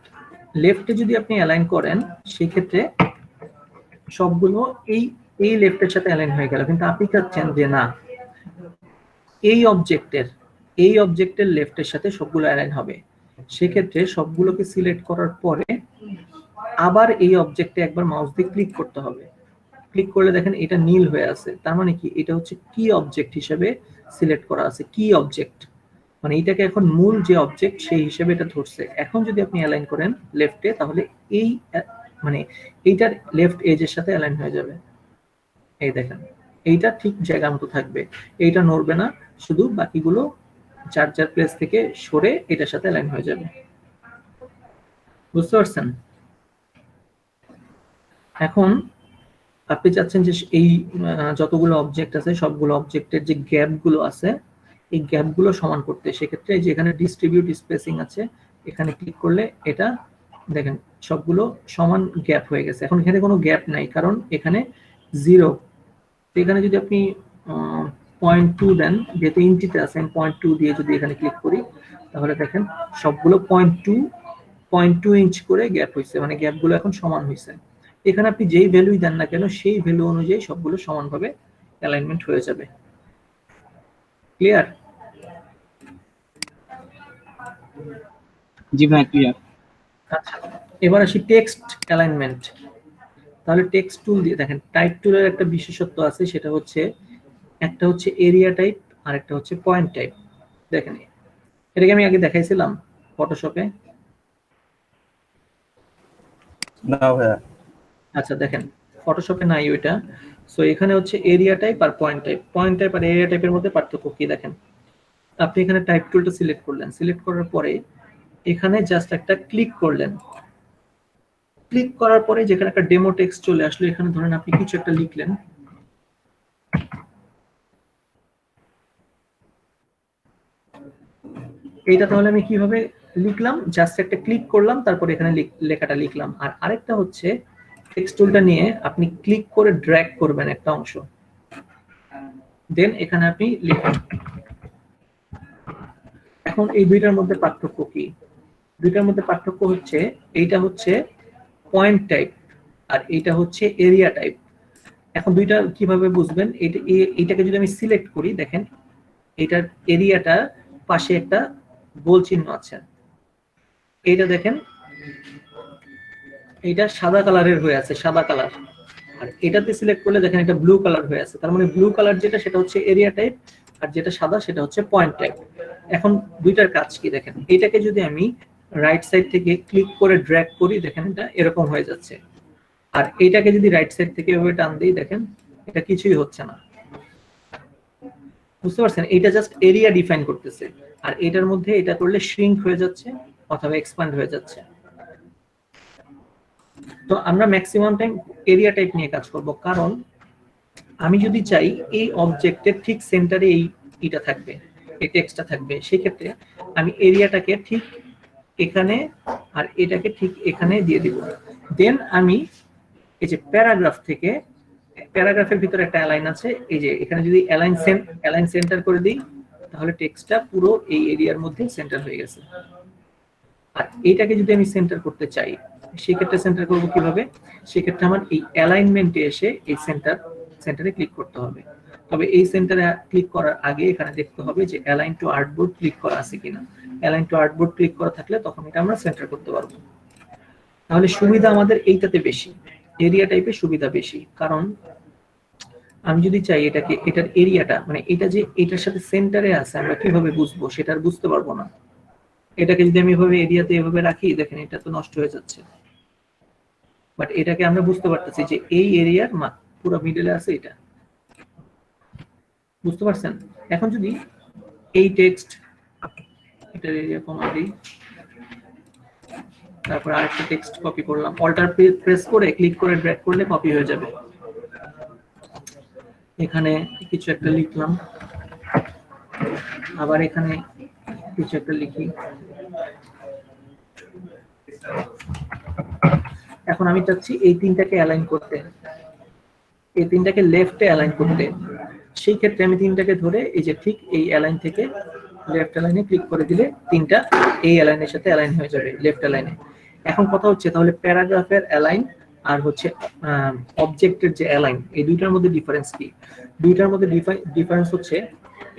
লেফটে যদি আপনি অ্যালাইন করেন সেক্ষেত্রে সবগুলো এই লেফটের সাথে অ্যালাইন হয়ে গেল, কিন্তু আপনি চাচ্ছেন যে না, এই অবজেক্টের লেফটের সাথে সবগুলো অ্যালাইন হবে। সেক্ষেত্রে সবগুলোকে সিলেক্ট করার পরে আবার এই অবজেক্টে একবার মাউস দিয়ে ক্লিক করতে হবে। ক্লিক করলে দেখেন এটা নীল হয়ে আছে, তার মানে কি এটা হচ্ছে কি অবজেক্ট হিসেবে সিলেক্ট করা আছে, কি অবজেক্ট, মানে এটাকে এখন মূল যে অবজেক্ট সেই হিসেবে এটা ধরছে। এখন যদি আপনি অ্যালাইন করেন লেফটে, তাহলে এই মানে এইটার লেফট এজের সাথে অ্যালাইন হয়ে যাবে। এই দেখেন এইটা ঠিক জায়গা মতো থাকবে, এইটা নড়বে না, শুধু বাকিগুলো যার যার প্লেস থেকে সরে এটার সাথে অ্যালাইন হয়ে যাবে। বুঝতে পারছেন? এখন আপনি চাচ্ছেন যে এই যতগুলো অবজেক্ট আছে সবগুলো অবজেক্টের যে গ্যাপ গুলো আছে এই গ্যাপ গুলো সমান করতে, সেক্ষেত্রে যেখানে ডিস্ট্রিবিউট স্পেসিং আছে এখানে ক্লিক করলে এটা দেখেন সবগুলো সমান গ্যাপ হয়ে গেছে। এখন এখানে কোনো গ্যাপ নাই, কারণ এখানে 0। তো এখানে যদি আপনি 0.2 দেন, যেহেতু ইঞ্চিতে আছে, 0.2 দিয়ে যদি এখানে ক্লিক করি, তাহলে দেখেন সবগুলো 0.2 ইঞ্চ করে গ্যাপ হয়েছে, মানে গ্যাপগুলো এখন সমান হয়েছে। এখানে আপনি যেই ভ্যালুই দেন না কেন সেই ভ্যালু অনুযায়ী সবগুলো সমানভাবে অ্যালাইনমেন্ট হয়ে যাবে। ক্লিয়ার? জি ভাই, ক্লিয়ার। আচ্ছা, এবার আসি টেক্সট অ্যালাইনমেন্ট। তাহলে টেক্সট টুল দিয়ে দেখেন, টাইপ টুলের একটা বিশেষত্ব আছে, সেটা হচ্ছে একটা হচ্ছে এরিয়া টাইপ আর একটা হচ্ছে পয়েন্ট টাইপ। দেখেন এটাকে আমি আগে দেখাইছিলাম ফটোশপে। না ভাইয়া। আচ্ছা দেখেন ফটোশপে নাই ওইটা। সো এখানে হচ্ছে এরিয়া টাইপ আর পয়েন্ট টাইপ। পয়েন্ট টাইপ আর এরিয়া টাইপের মধ্যে পার্থক্য কি দেখেন, আপনি এখানে টাইপ টুলটা সিলেক্ট করলেন, সিলেক্ট করার পরে এখানে জাস্ট একটা ক্লিক করলেন, ক্লিক করার পরে যেখানে একটা ডেমো টেক্সট চলে আসলো, এখানে ধরেন আপনি কিছু একটা লিখলেন, এইটা তাহলে আমি কিভাবে লিখলাম, জাস্ট একটা ক্লিক করলাম, তারপরে এখানে লেখাটা লিখলাম। আর আরেকটা হচ্ছে টেক্সট টুলটা নিয়ে আপনি ক্লিক করে ড্র্যাগ করবেন একটা অংশ, দেন এখানে আপনি লিখুন। এখন এই দুইটার মধ্যে পার্থক্য কি? দুইটার মধ্যে পার্থক্য হচ্ছে এইটা হচ্ছে পয়েন্ট টাইপ আর এইটা হচ্ছে এরিয়া টাইপ। এখন দুইটা কিভাবে বুঝবেন? এইটাকে যদি আমি সিলেক্ট করি, দেখেন এটার এরিয়াটা পাশে একটা গোল চিহ্ন আছে, এইটা দেখেন এটা সাদা কালারের হয়ে আছে, সাদা কালার। আর এটাতে সিলেক্ট করলে দেখেন এটা ব্লু কালার হয়ে আছে, তার মানে ব্লু কালার যেটা সেটা হচ্ছে এরিয়া টাইপ, আর যেটা সাদা সেটা হচ্ছে পয়েন্ট টাইপ। এখন দুইটার কাজ কি দেখেন, এটাকে যদি আমি রাইট সাইড থেকে ক্লিক করে ড্র্যাগ করি, দেখেন এটা এরকম হয়ে যাচ্ছে। আর এইটাকে যদি রাইট সাইড থেকে এভাবে টান দিই, দেখেন এটা কিছুই হচ্ছে না। বুঝতে পারছেন? এটা জাস্ট এরিয়া ডিফাইন করতেছে, আর এটার মধ্যে এটা করলে শ্রিঙ্ক হয়ে যাচ্ছে অথবা এক্সপ্যান্ড হয়ে যাচ্ছে। তো আমরা ম্যাক্সিমাম টাইম এরিয়া টাইপ নিয়ে কাজ করব, কারণ আমি যদি চাই এই অবজেক্টের ঠিক সেন্টারে এইটা থাকবে, এই টেক্সটটা থাকবে, সেই ক্ষেত্রে আমি এরিয়াটাকে ঠিক এখানে আর এটাকে ঠিক এখানে দিয়ে দিব। দেন আমি এই যে প্যারাগ্রাফ থেকে, প্যারাগ্রাফের ভিতরে একটা অ্যালাইন আছে, এই যে এখানে যদি অ্যালাইন সেন্টার করে দিই, তাহলে টেক্সটটা পুরো এই এরিয়ার মধ্যে সেন্টার হয়ে গেছে। আর এইটাকে যদি আমি সেন্টার করতে চাই, সেক্ষেত্রে সেন্টার করবো কিভাবে? সেক্ষেত্রে আমার এই অ্যালাইনমেন্টে এসে এই সেন্টারে ক্লিক করতে হবে। তবে এই সেন্টারে ক্লিক করার আগে এখানে দেখতে হবে যে অ্যালাইন টু আর্টবোর্ড ক্লিক করা আছে কিনা। অ্যালাইন টু আর্টবোর্ড ক্লিক করা থাকলে তখন এটা আমরা সেন্টার করতে পারবো। তাহলে সুবিধা আমাদের এইটাতে বেশি, এরিয়া টাইপের সুবিধা বেশি। কারণ আমি যদি চাই এটাকে, এটার এরিয়াটা মানে এটা যে এটার সাথে সেন্টারে আছে, আমরা কিভাবে বুঝবো? সেটা আর বুঝতে পারবো না। এটাকে যদি আমি এভাবে এরিয়াতে এভাবে রাখি, দেখেন এটা তো নষ্ট হয়ে যাচ্ছে। বাট এটাকে আমরা বুঝতে পারতেছি যে এই এরিয়ার পুরো মিডলে আছে এটা। বুঝতে পারছেন? এখন যদি এই টেক্সট, এটার এরিয়া কমা দিই, তারপর আরেকটা টেক্সট কপি করলাম, অল্টার প্রেস করে ক্লিক করে ড্র্যাগ করলে কপি হয়ে যাবে। এখানে কিছু একটা লিখলাম, আবার এখানে কিছু একটা লিখি। এখন আমি চাচ্ছি এই তিনটাকে অ্যালাইন করতে, এই তিনটাকে লেফটে অ্যালাইন করতে। সেই ক্ষেত্রে আমি তিনটাকে ধরে এই যে ঠিক এই অ্যালাইন থেকে লেফট অ্যালাইনে ক্লিক করে দিলে তিনটা এই অ্যালাইনের সাথে অ্যালাইন হয়ে যাবে লেফট অ্যালাইনে। এখন কথা হচ্ছে তাহলে প্যারাগ্রাফের অ্যালাইন আর হচ্ছে অবজেক্টের যে অ্যালাইন, এই দুইটার মধ্যে ডিফারেন্স কি? দুইটার মধ্যে ডিফারেন্স হচ্ছে,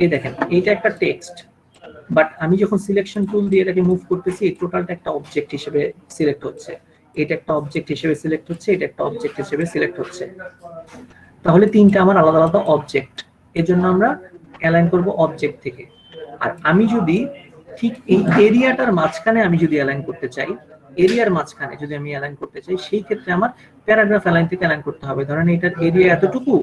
এই দেখেন এইটা একটা টেক্সট, বাট আমি যখন সিলেকশন টুল দিয়ে এটাকে মুভ করতেছি, এই টোটালটা একটা অবজেক্ট হিসেবে সিলেক্ট হচ্ছে, এটা একটা অবজেক্ট হিসেবে সিলেক্ট হচ্ছে, এটা একটা অবজেক্ট হিসেবে সিলেক্ট হচ্ছে। তাহলে তিনটা আমার আলাদা আলাদা অবজেক্ট, এর জন্য আমরা অ্যালাইন করব অবজেক্ট থেকে। আর আমি যদি ঠিক এই এরিয়াটার মাঝখানে আমি যদি অ্যালাইন করতে চাই, এরিয়ার মাঝখানে যদি আমি অ্যালাইন করতে চাই, সেই ক্ষেত্রে আমার প্যারাগ্রাফ অ্যালাইন থেকে অ্যালাইন করতে হবে। ধরেন এটার এরিয়া এতটুকু,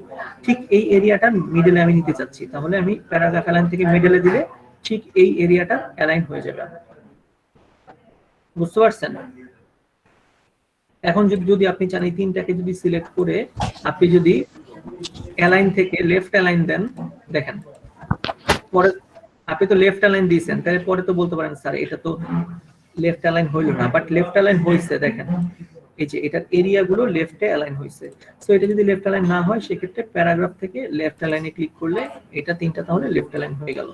ঠিক এই এরিয়াটার মিডলে আমি নিতে চাচ্ছি, তাহলে আমি প্যারাগ্রাফ অ্যালাইন থেকে মিডলে দিলে ঠিক এই এরিয়াটা অ্যালাইন হয়ে যাবে। বুঝতে পারছেন? এখন যদি আপনি চান এই তিনটাকে যদি সিলেক্ট করে আপনি যদি অ্যালাইন থেকে লেফট অ্যালাইন দেন, দেখেন পরে আপনি তো লেফট অ্যালাইন দিয়েছেন, তাহলে পরে তো বলতে পারেন স্যার এটা তো লেফট অ্যালাইন হইল না, বাট লেফট অ্যালাইন হয়েছে। দেখেন এই যে এটার এরিয়া গুলো লেফটে অ্যালাইন হয়েছে। সো এটা যদি লেফট অ্যালাইন না হয়, সেক্ষেত্রে প্যারাগ্রাফ থেকে লেফট অ্যালাইনে ক্লিক করলে এটা তিনটা তাহলে লেফট অ্যালাইন হয়ে গেল।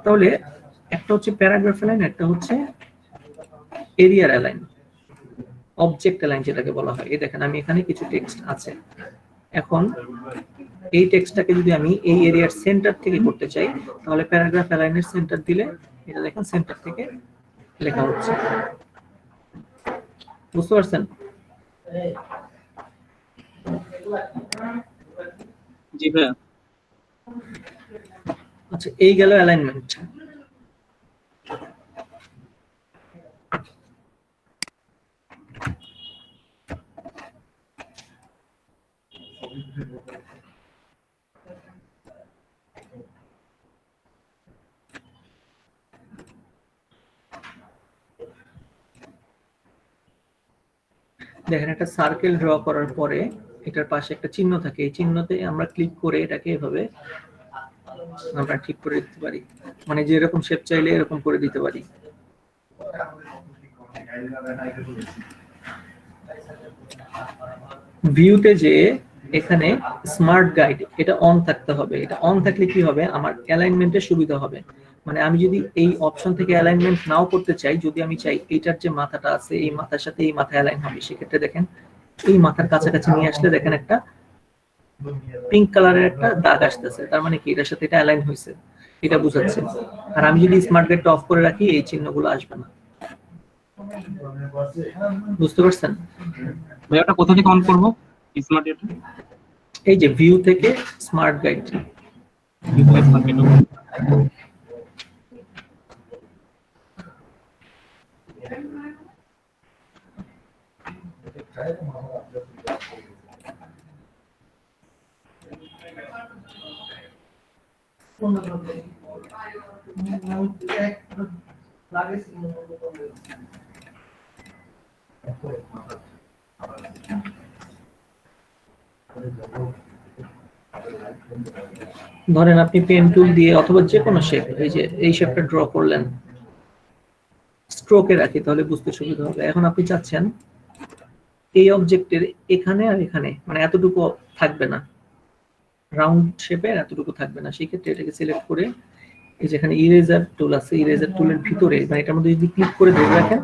তাহলে একটা হচ্ছে প্যারাগ্রাফ অ্যালাইন, একটা হচ্ছে এরিয়ার অ্যালাইন, অবজেক্ট অ্যালাইন যেটাকে বলা হয়। এই দেখেন আমি এখানে কিছু টেক্সট আছে, এখন এই টেক্সটটাকে যদি আমি এই এরিয়ার সেন্টার থেকে করতে চাই, তাহলে প্যারাগ্রাফ অ্যালাইনের সেন্টার দিলে এটা দেখেন সেন্টার থেকে লেখা হচ্ছে। বুঝতে পারছেন? জি ভাইয়া। আচ্ছা, এই গেল অ্যালাইনমেন্ট। দেখেন একটা সার্কেল ড্র করার পরে এটার পাশে একটা চিহ্ন থাকে, এই চিহ্নতে আমরা ক্লিক করে এটাকে এভাবে আমরা ঠিক করে দিতে পারি, মানে যেরকম শেপ চাইলে এরকম করে দিতে পারি। ভিউতে যে এখানে স্মার্ট গাইড এটা অন থাকতে হবে, এটা অন থাকলে কি হবে আমার অ্যালাইনমেন্টের সুবিধা হবে। মানে আমি যদি এই অপশন থেকে অ্যালাইনমেন্ট নাও করতে চাই, যদি আমি চাই এইটার যে মাথাটা আছে এই মাথার সাথে এই মাথা অ্যালাইন হবে, সেক্ষেত্রে দেখেন এই মাথার কাছাকাছি নিয়ে আসলে দেখেন একটা পিঙ্ক কালারের একটা দাগ আসতেছে, তার মানে কি এটার সাথে এটা অ্যালাইন হয়েছে, এটা বোঝাচ্ছে। আর আমি যদি স্মার্ট গাইডটা অফ করে রাখি এই চিহ্নগুলো আসবে না। বুঝতে পারছেন? ভাই ওটা কোথা থেকে অন করব স্মার্ট এটা? এই যে ভিউ থেকে স্মার্ট গাইড, ধরেন আপনি পেন টুল দিয়ে অথবা যে কোনো শেপ, এই যে এই শেপটা ড্র করলেন, স্ট্রোকে রাখি তাহলে বুঝতে সুবিধা হবে। এখন আপনি চাচ্ছেন এই অবজেক্টের এখানে আর এখানে মানে এতটুকু থাকবে না, রাউন্ড শেপের এতটুকু থাকবে না, সেই ক্ষেত্রে এটাকে সিলেক্ট করে এই যেখানে ইরেজার টুল আছে, ইরেজার টুলের ভিতরে মানে এটার মধ্যে যদি ক্লিক করে ধরে রাখেন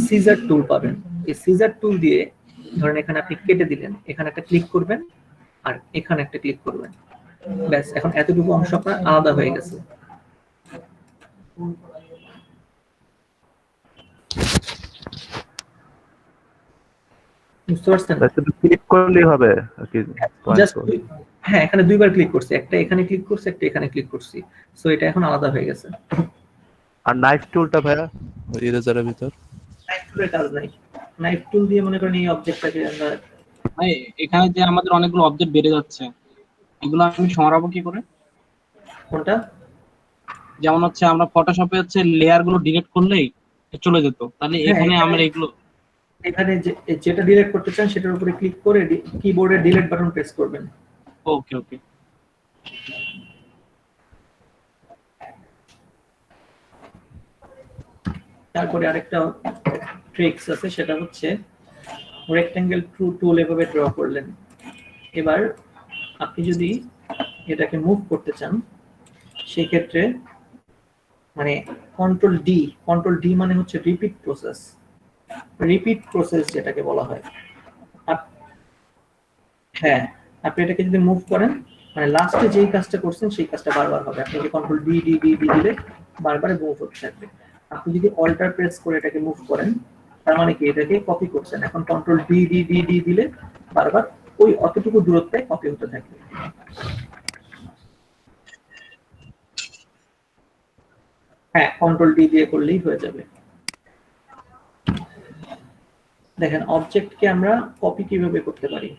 সিজার টুল পাবেন। এই সিজার টুল দিয়ে ধরেন এখানে আপনি কেটে দিলেন, এখানে একটা ক্লিক করবেন আর এখানে একটা ক্লিক করবেন, ব্যাস এখন এতটুকু অংশ আপনার আলাদা হয়ে গেছে। বুঝতে পারছেন? ক্লিক করলেই হবে আর কি। জাস্ট হ্যাঁ, এখানে দুইবার ক্লিক করছি, একটা এখানে ক্লিক করছি, একটা এখানে ক্লিক করছি, সো এটা এখন আলাদা হয়ে গেছে। আর নাইফ টুলটা ভাইয়া ইরেজারের ভিতর? নাইফ টুলের কাজ নাই, নাইফ টুল দিয়ে মনে করেন এই অবজেক্টটাকে আমরা ভাই এখানে যে আমাদের অনেকগুলো অবজেক্ট বেড়ে যাচ্ছে, এগুলো আমি সরাবো কি করে? কোনটা? যেমন হচ্ছে আমরা ফটোশপে হচ্ছে লেয়ার গুলো ডিলিট করলেই চলে যেত, তাহলে এখানে আমরা এগুলো এখানে যেটা ডিলিট করতে চান সেটার উপরে ক্লিক করে কিবোর্ডে ডিলিট বাটন প্রেস করবেন। ওকে ওকে। তারপরে আরেকটা ট্রিক্স আছে, সেটা হচ্ছে রেক্টেঙ্গেল টুল এভাবে ড্র করলেন, এবার আপনি যদি এটাকে মুভ করতে চান সেই ক্ষেত্রে মানে কন্ট্রোল ডি মানে হচ্ছে রিপিট প্রসেস যেটাকে বলা হয়। হ্যাঁ, আপনি এটাকে যদি মুভ করেন মানে লাস্টে যেই কাজটা করছেন সেই কাজটা বারবার হবে, আপনি যদি কন্ট্রোল ডি দিলে বারবার মুভ হতে থাকবে। আপনি যদি অল্টার প্রেস করে এটাকে মুভ করেন তার মানে কি এটাকে কপি করছেন, এখন কন্ট্রোল ডি দিলে বারবার ওই অতটুকু দূরত্বে কপি হতে থাকবে। হ্যাঁ, কন্ট্রোল ডি দিয়ে করলেই হয়ে যাবে। দেখেন অবজেক্টকে আমরা কপি কিভাবে করতে পারি।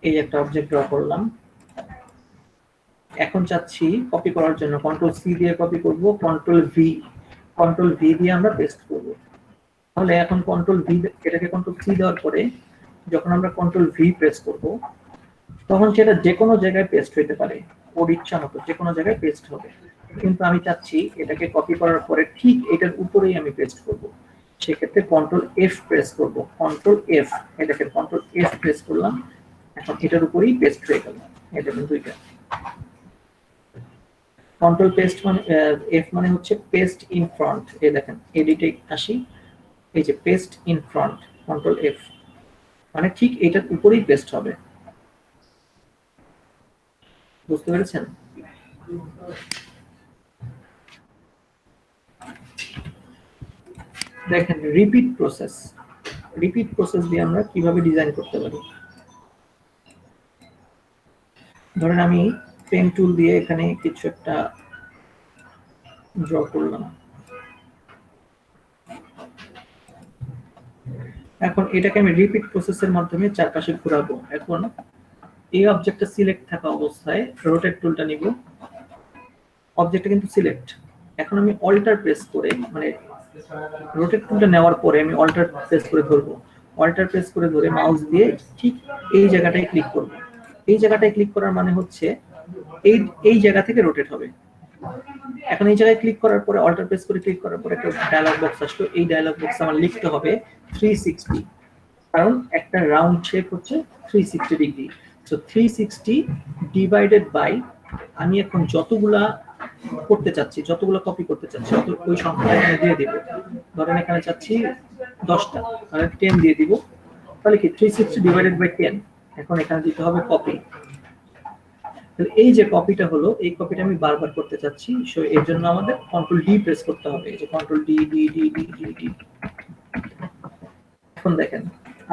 এই একটা অবজেক্ট ড্র করলাম, এখন চাচ্ছি কপি করার জন্য কন্ট্রোল সি দিয়ে কপি করব, কন্ট্রোল ভি দিয়ে আমরা পেস্ট করব। তাহলে এখন কন্ট্রোল ভি এটাকে কন্ট্রোল সি দেওয়ার পরে যখন আমরা কন্ট্রোল ভি প্রেস করব তখন সেটা যে কোনো জায়গায় পেস্ট হতে পারে, ওর ইচ্ছা মতো যে কোনো জায়গায় পেস্ট হবে। কিন্তু আমি চাচ্ছি এটাকে কপি করার পরে ঠিক এটার উপরেই আমি পেস্ট করব, সেক্ষেত্রে কন্ট্রোল এফ প্রেস করব, কন্ট্রোল এফ, এটাকে কন্ট্রোল এফ প্রেস করলাম, এখন এটার উপরেই পেস্ট হয়ে গেল। এটা কিন্তু দুইটা কন্ট্রোল পেস্ট মানে এফ মানে হচ্ছে পেস্ট ইন ফ্রন্ট। এই দেখেন এডিটে আসি, এই যে paste in front, control F মানে ঠিক এটার উপরেই পেস্ট হবে। বুঝতে পেরেছেন? দেখেন রিপিট প্রসেস দিয়ে আমরা কিভাবে ডিজাইন করতে পারি। ধরেন আমি পেন টুল দিয়ে এখানে কিছু একটা ড্র করলাম, এখন এটাকে আমি রিপিট প্রসেসের মাধ্যমে চারপাশে ঘোরাবো। এখন এই অবজেক্টটা সিলেক্ট থাকা অবস্থায় রোটেট টুলটা নিব, অবজেক্টটা কিন্তু সিলেক্ট, এখন আমি অল্টার প্রেস করে মানে রোটেট টুলটা নেওয়ার পরে আমি অল্টার প্রেস করে ধরবো, অল্টার প্রেস করে ধরে মাউস দিয়ে ঠিক এই জায়গাটায় ক্লিক করব। এই জায়গাটায় ক্লিক করার মানে হচ্ছে এই এই জায়গা থেকে রোটেট হবে। এখন এই জায়গায় ক্লিক করার পরে অল্টার প্রেস করে ক্লিক করার পরে একটা ডায়লগ বক্স আসলো, এই ডায়লগ বক্সে আমার লিখতে হবে 360, কারণ একটা রাউন্ড শেপ হচ্ছে 360 ডিগ্রি। সো 360 ডিভাইডেড বাই, আমি এখন যতগুলা করতে চাচ্ছি, যতগুলো কপি করতে চাচ্ছি ওই সংখ্যাটা এখানে দিয়ে দিব। ধরেন এখানে চাচ্ছি 10টা, তাহলে 10 দিয়ে দিব। তাহলে কি 360 ডিভাইডেড বাই 10, এখন এখানে দিতে হবে কপি। তাহলে এই যে কপিটা হলো, এই কপিটা আমি বারবার করতে চাচ্ছি, সো এর জন্য আমাদের কন্ট্রোল ডি প্রেস করতে হবে। এই যে control D D D D D D. এখন দেখেন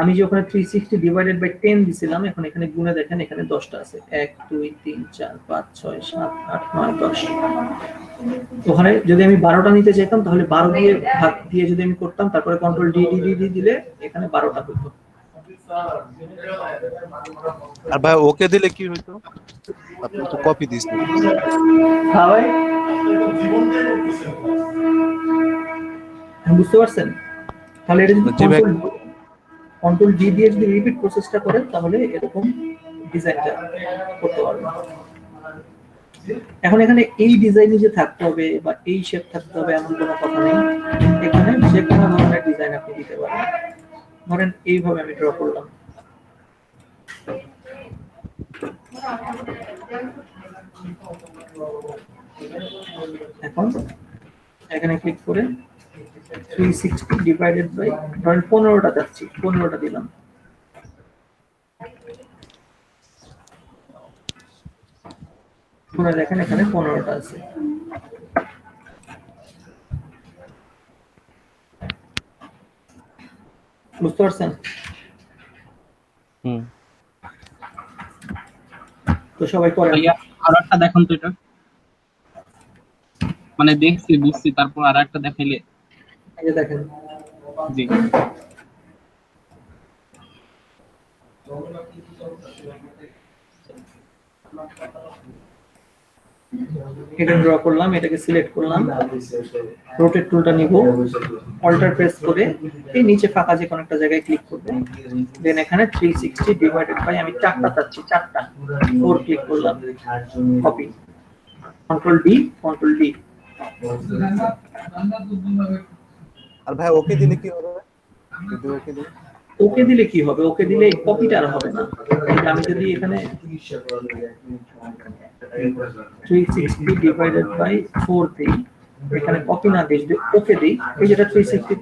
আমি যে ওখানে 360 ডিভাইডেড বাই 10 দিছিলাম, এখন এখানে গুণে দেখেন এখানে 10টা আছে, 1 2 3 4 5 6 7 8 9 10। ওখানে যদি আমি 12টা নিতে চাইতাম তাহলে 12 দিয়ে ভাগ দিয়ে যদি আমি করতাম, তারপরে control D D D D দিলে এখানে 12টা হতো। আর ভাই ওকে দিলে কি হইতো? আপনি তো কপি দিছেন। হ্যাঁ ভাই, বুঝতে পারছেন? তাহলে এটা যদি জি ভাই। কন্ট্রোল ডি দিয়ে যদি রিপিট প্রসেসটা করেন তাহলে এরকম ডিজাইনটা করতে পারবেন। এখন এখানে এই ডিজাইনে যে থাকতে হবে বা এই শেপ থাকতে হবে এমন কোনো কথা নেই, এখানে যে কোনো ধরনের ডিজাইন আপনি দিতে পারেন। ধরেন এইভাবে আমি ড্র করলাম, এখন এখানে ক্লিক করে 360 ডিভাইডেড বাই, ধরেন 15টা যাচ্ছি, 15টা দিলাম। পুরো দেখেন এখানে 15টা আছে। বুঝতে পারছেন? হুম। তো সবাই করেন। ভাইয়া আর একটা দেখুন তো এটা, মানে দেখছি বুঝছি, তারপর আর একটা দেখাইলে। এই যে দেখেন, জি এটা ড্র করলাম, এটাকে সিলেক্ট করলাম, রোটেট টুলটা নিব, অল্টার প্রেস করে এই নিচে ফাঁকা যে কোনো একটা জায়গায় ক্লিক করব, দেন এখানে 360 ডিভাইডেড বাই, আমি 4টা চাচ্ছি, 4টা 4 ক্লিক করলাম, copy, control D, control D. আর ভাই ওকে দিলে কি হবে? যদি ওকে দিই, ওকে দিলে কি হবে? ওকে দিলে কপিটা আর হবে না। আমি যদি এখানে 360 ডিভাইডেড বাই 4 দেই, এখানে কপি না দিয়ে যদি ওকে দেই, এই যেটা 360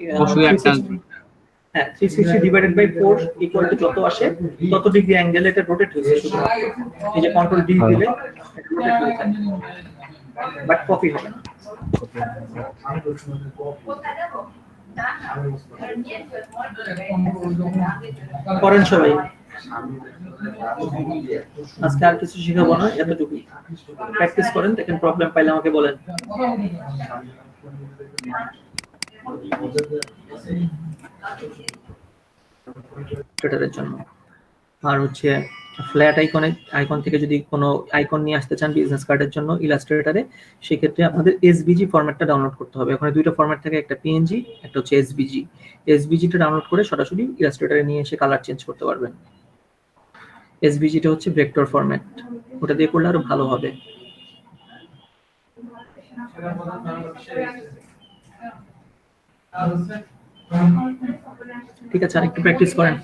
অবশ্যই একটা 360, হ্যাঁ 360 ডিভাইডেড বাই 4 ইকুয়াল টু যত আসে তত ডিগ্রি অ্যাঙ্গেলে এটা রোটেট হচ্ছে শুধুমাত্র। এই যে কন্ট্রোল ডি দিলে এটা রোটেট হয়ে যায়, বাট কপি হবে না। করেন সবাই, আজকে আর কিছু শিখাবো না, এতটুকুই প্র্যাকটিস করেন, দেখেন প্রবলেম পাইলে আমাকে বলেন। টুইটারের জন্য আর হচ্ছে ফ্ল্যাট আইকন থেকে যদি কোনো আইকন নিয়ে আসতে চান বিজনেস কার্ডের জন্য ইলাস্ট্রেটরে, সেক্ষেত্রে আপনাদের এসভিজি ফরম্যাটটা ডাউনলোড করতে হবে। ওখানে দুইটা ফরম্যাট থাকে, একটা পিএনজি, একটা হচ্ছে এসভিজি। এসভিজিটা ডাউনলোড করে সরাসরি ইলাস্ট্রেটরে নিয়ে এসে কালার চেঞ্জ করতে পারবেন। এসভিজিটা হচ্ছে ভেক্টর ফরম্যাট, ওটা দিয়ে করলে আরো ভালো হবে। ঠিক আছে, আর একটু প্র্যাকটিস করেন।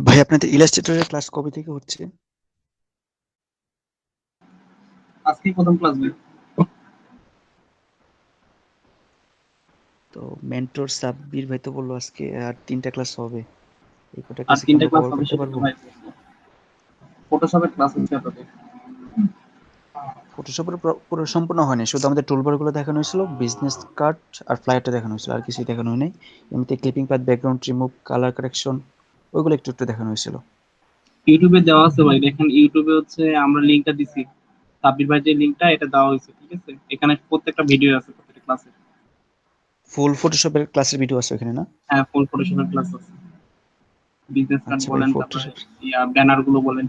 ভাই আপনাদের ইলাস্ট্রেটরের ক্লাস কবে থেকে হচ্ছে? আজকে প্রথম ক্লাস ভাই। তো মেন্টর সাব্বির ভাই তো বললো আজকে আর 3টা ক্লাস হবে। এই কটা আর ক্লাসে কি 3টা আমরা ক্লাস কভার হবে করতে সেটা তো পারবো? ভাই ফটোশপের ক্লাস হচ্ছে আপনাদের। ফটোশপের পুরো সম্পূর্ণ হয়নি, শুধু আমাদের টুলবার গুলো দেখানো হয়েছিল, বিজনেস কার্ড আর ফ্লায়ারটা দেখানো হয়েছিল, আর কিছুই দেখানো হয়নি। এমনিতে clipping path, background remove, colour correction ওইগুলো একটু একটু দেখানো হয়েছিল। ইউটিউবে দেওয়া আছে ভাই, দেখেন ইউটিউবে হচ্ছে আমরা লিংকটা দিছি, সাব্বির ভাই যে লিংকটা এটা দেওয়া হয়েছে, ঠিক আছে? এখানে প্রত্যেকটা ভিডিও আছে প্রত্যেকটা ক্লাসে। ফুল ফটোশপের ক্লাসের ভিডিও আছে ওখানে না? হ্যাঁ, ফুল ফটোশপের ক্লাস আছে। বিজনেস কার্ড আচ্ছা ভাই, বলেন, তারপরে ফটোশপ ব্যানার গুলো বলেন,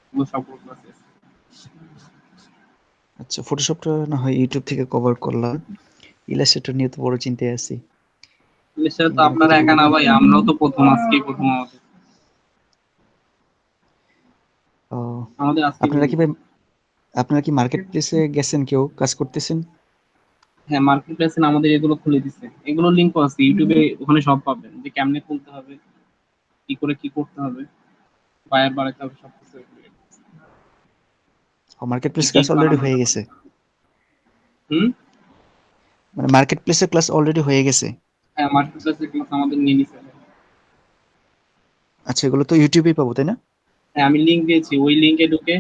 ওগুলো সবগুলো ক্লাস আছে। আচ্ছা, ফটোশপটা না হয় ইউটিউব থেকে কভার করলাম, ইলাস্ট্রেটর নিয়ে তো বড় চিন্তায় আছি। সেটা তো তিনজনের আপনারা কথা একা না ভাই, আমরাও তো প্রথম, আজকেই প্রথম আমাদের। ও, আমাদের আজকে আপনারা কি ভাই, আপনারা কি মার্কেট প্লেসে গেছেন, কেউ কাজ করতেছেন? হ্যাঁ, মার্কেট প্লেসে আমাদের এগুলো খুলে দিছে, এগুলো লিংক আছে ইউটিউবে, ওখানে সব পাবেন যে কেমনে খুলতে হবে, কি করে কি করতে হবে, বায়ার বাড়াতে হবে, সবকিছু market place class page already বানানোর হয়ে ব্যাপার। গেছে? হুম। মানে মার্কেট প্লেসের ক্লাস অলরেডি হয়ে গেছে? হ্যাঁ, মার্কেট প্লেসের ক্লাস আমাদের নিয়ে নিছে। আচ্ছা, এগুলো তো ইউটিউবেই পাবো তাই না? হ্যাঁ, আমি লিংক দিয়েছি, ওই লিংকে ঢুকে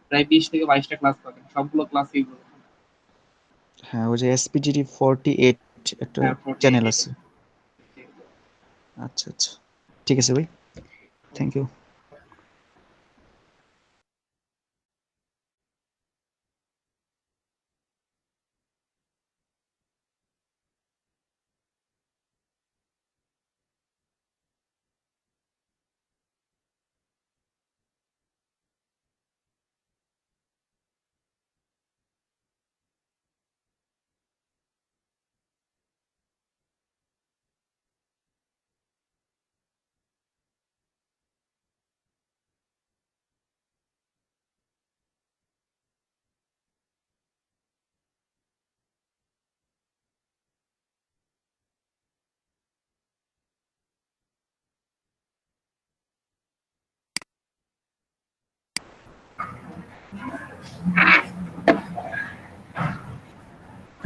প্রায় 20 থেকে 22টা ক্লাস পাবেন, সবগুলো ক্লাস এইগুলো। হ্যাঁ, ওই যে এসপিজিডি 48 একটা হ্যাঁ, চ্যানেল 48 আছে। আচ্ছা আচ্ছা, ঠিক আছে ভাই, থ্যাংক ইউ।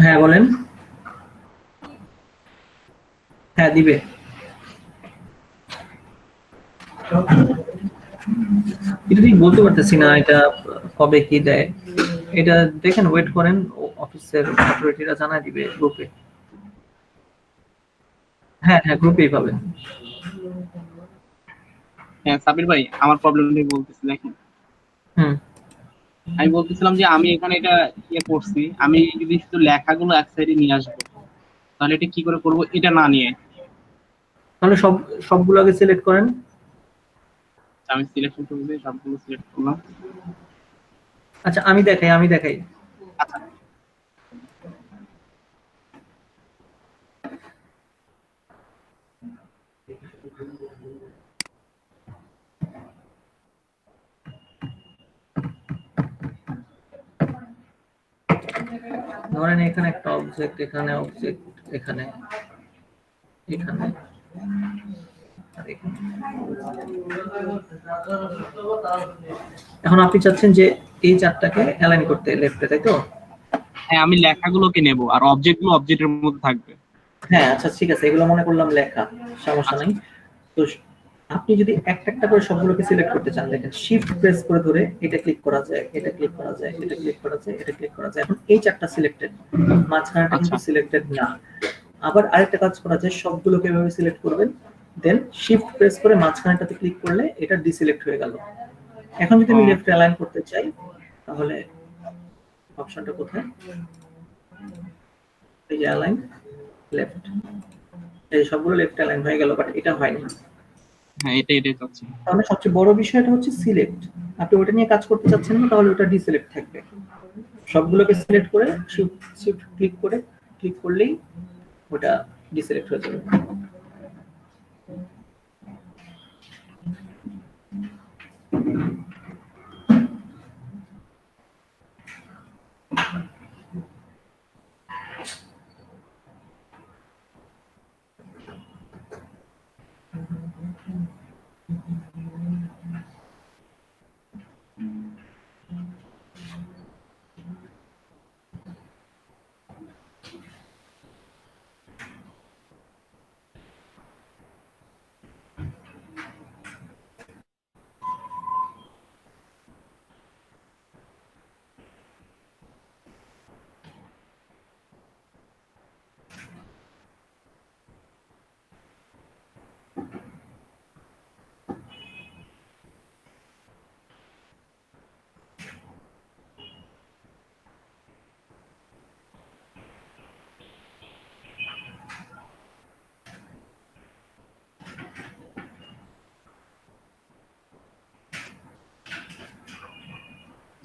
হ্যাঁ বলেন। হ্যাঁ দিবে। এটা ঠিক বলতে পারতেছি না এটা কবে কি দেয়, এটা দেখেন, ওয়েট করেন, অফিসের অথরিটিরা জানাই দিবে গ্রুপে। হ্যাঁ হ্যাঁ, গ্রুপেই পাবেন। হ্যাঁ সাবির ভাই, আমার প্রবলেম নিয়ে বলতেছি, দেখেন হুম। আমি বলতেছিলাম যে আমি এখানে এটা ইয়ে করছি, আমি যদি শুধু লেখাগুলো এক সাইডে নিয়ে আসবো, তাহলে এটা কি করে করবো এটা না নিয়ে? তাহলে সবগুলো আগে সিলেক্ট করেন। আমি সিলেকশন টুলে সবগুলো সিলেক্ট করলাম। আচ্ছা আমি দেখাই। আচ্ছা, ধরেন এখানে একটা অবজেক্ট, এখানে অবজেক্ট, এখানে এখানে আর এখানে। এখন আপনি চাচ্ছেন যে এই চারটাকে অ্যালাইন করতে লেফটে, তাই তো? হ্যাঁ আমি লেখাগুলোকে নেব, আর অবজেক্ট গুলো অবজেক্টের মধ্যে থাকবে। হ্যাঁ আচ্ছা ঠিক আছে, এগুলো মনে করলাম লেখা, সমস্যা আচ্ছা, নাই। তো আপনি যদি একটা একটা করে সবগুলোকে সিলেক্ট করতে চান, দেখেন শিফট প্রেস করে ধরে এটা ক্লিক করা যায়, এটা ক্লিক করা যায়, এটা ক্লিক করা যায়, এটা ক্লিক করা যায়। এখন এই চারটা সিলেক্টেড, মাঝখানেটা কিন্তু আচ্ছা। সিলেক্টেড না। আবার আরেকটা কাজ করা যায়, সবগুলোকে এভাবে সিলেক্ট করবেন, দেন শিফট প্রেস করে মাঝখানেটাতে ক্লিক করলে এটা ডিসিলেক্ট হয়ে গেল। এখন যদি আমি ও, লেফট অ্যালাইন করতে চাই, তাহলে অপশনটা কোথায়? এই যে অ্যালাইন লেফট, এই সবগুলো লেফট অ্যালাইন হয়ে গেল, বাট এটা হয়নি। হ্যাঁ এটাই চাচ্ছি। তাহলে সবচেয়ে বড় বিষয়টা হচ্ছে সিলেক্ট। আপনি ওটা নিয়ে কাজ করতে চাচ্ছেন না, তাহলে ওটা ডিসিলেক্ট থাকবে। সবগুলোকে সিলেক্ট করে শিফট ক্লিক করলেই ওটা ডিসিলেক্ট হয়ে যাবে।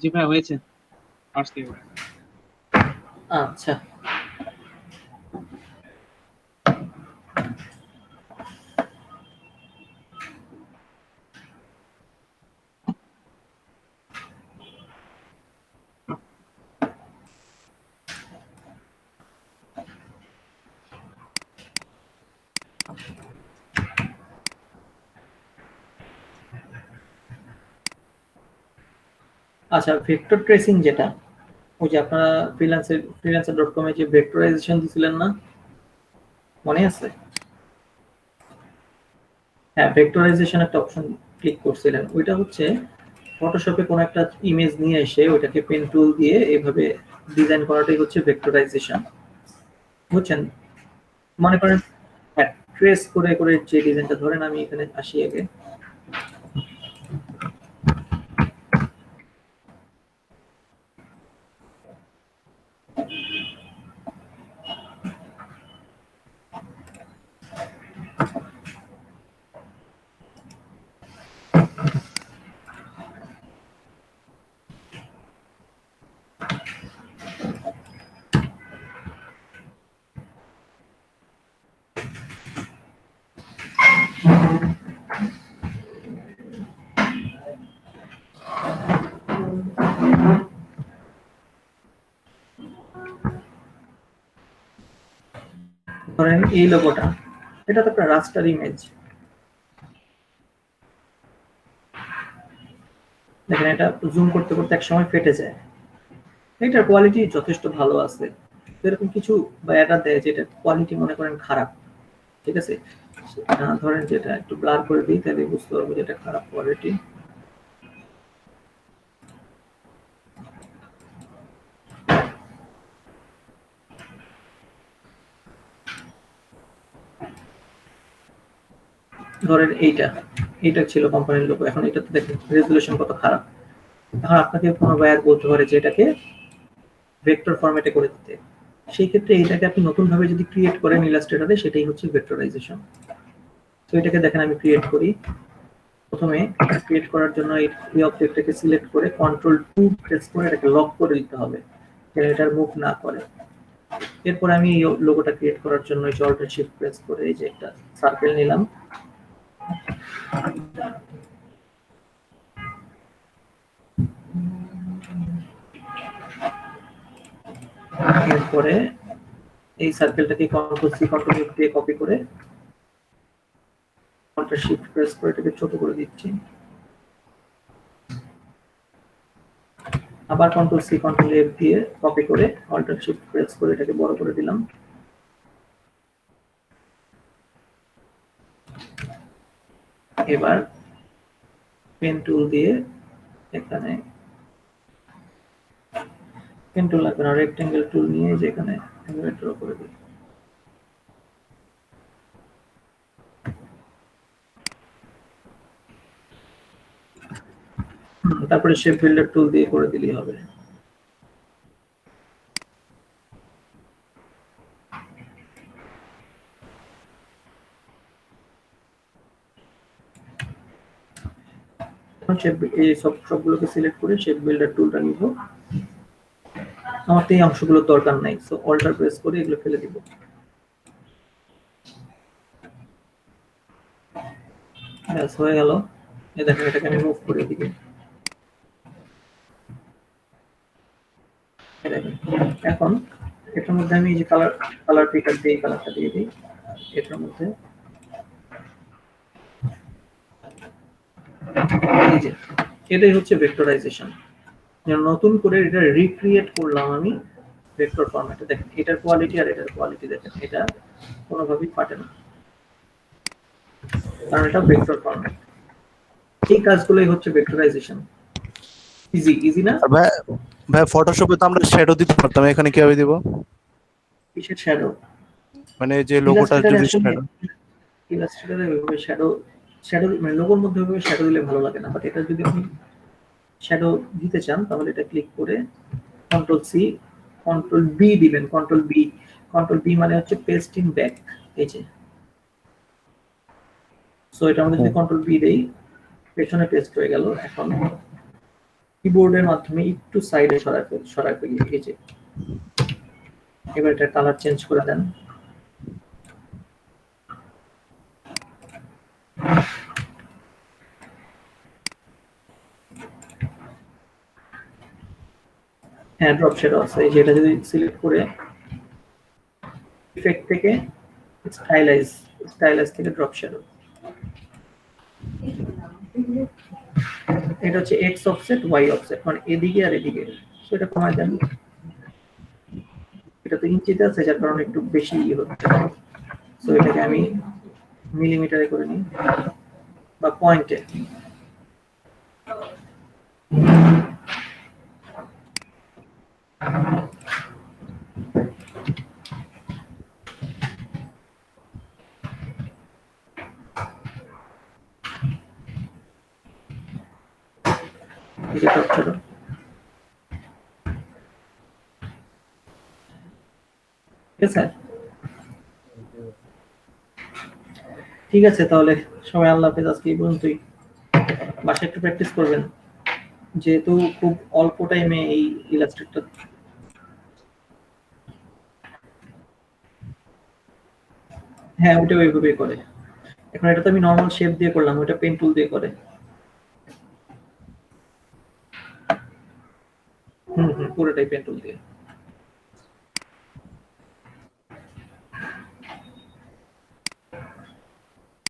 জি ভাই হয়েছে ফার্স্ট ইয়ার। আচ্ছা, আচ্ছা ভেক্টর ট্রেসিং যেটা, ওই যে আপনারা freelancer.com এ যে ভেক্টরাইজেশন দিছিলেন না, মনে আছে? হ্যাঁ, ভেক্টরাইজেশন একটা অপশন ক্লিক করছিলেন, ওইটা হচ্ছে ফটোশপে কোনো একটা ইমেজ নিয়ে এসে ওইটাকে পেন টুল দিয়ে এইভাবে ডিজাইন করাটাই হচ্ছে ভেক্টরাইজেশন, বুঝছেন? মনে করেন হ্যাঁ, ট্রেস করে করে যে ডিজাইনটা, ধরেন আমি এখানে আসি আগে, ধরেন এই লোগোটা, এটা তো একটা রাস্টার ইমেজ, দেখেন এটা জুম করতে করতে এক সময় ফেটে যায়, এটার কোয়ালিটি যথেষ্ট ভালো আছে, এরকম কিছু ব্যাটা দেয় যেটা কোয়ালিটি মনে করেন খারাপ, ঠিক আছে? ধরেন যেটা একটু ব্লার করে দিই তাহলে বুঝতে পারবো যেটা খারাপ কোয়ালিটি। ধরেন এইটা ছিল কোম্পানির লোগো, এখন এটা তো দেখেন রেজুলেশন কত খারাপ। এখন আপনাকে কোনো বায়ার বলতে পারে যে এটাকে ভেক্টর ফরম্যাটে করে দিতে, সেই ক্ষেত্রে এইটাকে আপনি নতুন ভাবে যদি ক্রিয়েট করেন ইলাস্ট্রেটরে, সেটাই হচ্ছে ভেক্টরাইজেশন। তো এটাকে দেখেন আমি ক্রিয়েট করি, প্রথমে ক্রিয়েট করার জন্য এই অবজেক্টটাকে সিলেক্ট করে Ctrl+2 প্রেস করে এটাকে লক করে দিতে হবে যেন এটার মুভ না করে। এরপর আমি এই লোগোটা ক্রিয়েট করার জন্য Alt+Shift প্রেস করে এই যে একটা সার্কেল নিলাম, এরপরে এই সার্কেলটাকে Ctrl+C Ctrl+V দিয়ে কপি করে Alt+Shift প্রেস করে এটাকে ছোট করে দিচ্ছি, আবার Ctrl+C Ctrl+F দিয়ে কপি করে Alt+Shift প্রেস করে এটাকে বড় করে দিলাম। এবার পেন টুল দিয়ে এখানে, পেন টুল লাগবে না, রেক্টেঙ্গেল টুল নিয়ে যেখানে ড্র করে দিই, তারপরে শেপ বিল্ডার টুল দিয়ে করে দিলেই হবে। এই সবগুলোকে সিলেক্ট করে শেপ বিল্ডার টুলটা নিব, আমার তো এই অংশগুলোর দরকার নাই, সো অল্টার প্রেস করে এগুলো ফেলে দিব। ব্যাস হয়ে গেল, এই দেখেন এটাকে আমি মুভ করে দিই, এখন এটার মধ্যে আমি এই যে কালার পিকার দিয়ে কালারটা দিয়ে দিই, এটার মধ্যে এই যে এটাই হচ্ছে ভেক্টরাইজেশন, নতুন করে এটা রিক্রিয়েট করলাম আমি ভেক্টর ফরম্যাটে। দেখেন এটার কোয়ালিটি আর এটার কোয়ালিটি দেখেন, এটা কোনোভাবেই ফাটে না, কারণ এটা ভেক্টর ফরম্যাট। এই কাজগুলোই হচ্ছে ভেক্টরাইজেশন। ইজি না ভাই ফটোশপে তো আমরা শ্যাডো দিতে পারতাম, এখানে কিভাবে দিব? কিসের শ্যাডো? মানে যে লোগোটা যদি শ্যাডো, ইলাস্ট্রেটরে ওইভাবে শ্যাডো মানে লোগোর মধ্যে ওইভাবে শ্যাডো দিলে ভালো লাগে না, বাট এটা যদি আপনি শ্যাডো দিতে চান তাহলে এটা ক্লিক করে Ctrl+C Ctrl+B দিবেন, Ctrl+B মানে হচ্ছে পেস্ট ইন ব্যাক, এই যে। সো এটা আমাদের যদি Ctrl+B দেই পেছনে পেস্ট হয়ে গেল। এখন কিবোর্ডের মাধ্যমে একটু সাইডে সরাতে এই যে এবার এটা কালার চেঞ্জ করে দেন। হ্যাঁ, ড্রপ শ্যাডো আছে। এই যে এটা যদি সিলেক্ট করে ইফেক্ট থেকে স্টাইলাইজ থেকে ড্রপ শ্যাডো, এটা হচ্ছে এক্স অফসেট ওয়াই অফসেট, মানে এদিকে আর এদিকে। সো এটা কমায় দেন। এটা তো ইঞ্চিতে আছে যার কারণে একটু বেশি হচ্ছে। সো এটাকে আমি মিলিমিটারে করে নিই বা পয়েন্টে। এই যে ড্রপ শ্যাডো। ঠিক আছে, তাহলে সবাই আল্লাহ হাফেজ। আজকে এই পর্যন্তই। বাসায় একটু প্র্যাকটিস করবেন, যেহেতু খুব অল্প টাইমে এই ইলাস্ট্রেটর। হ্যাঁ, ওটা ওইভাবেই করে। এখন এটা তো আমি নর্মাল শেপ দিয়ে করলাম, ওটা পেন টুল দিয়ে করে। পুরোটাই পেন টুল দিয়ে।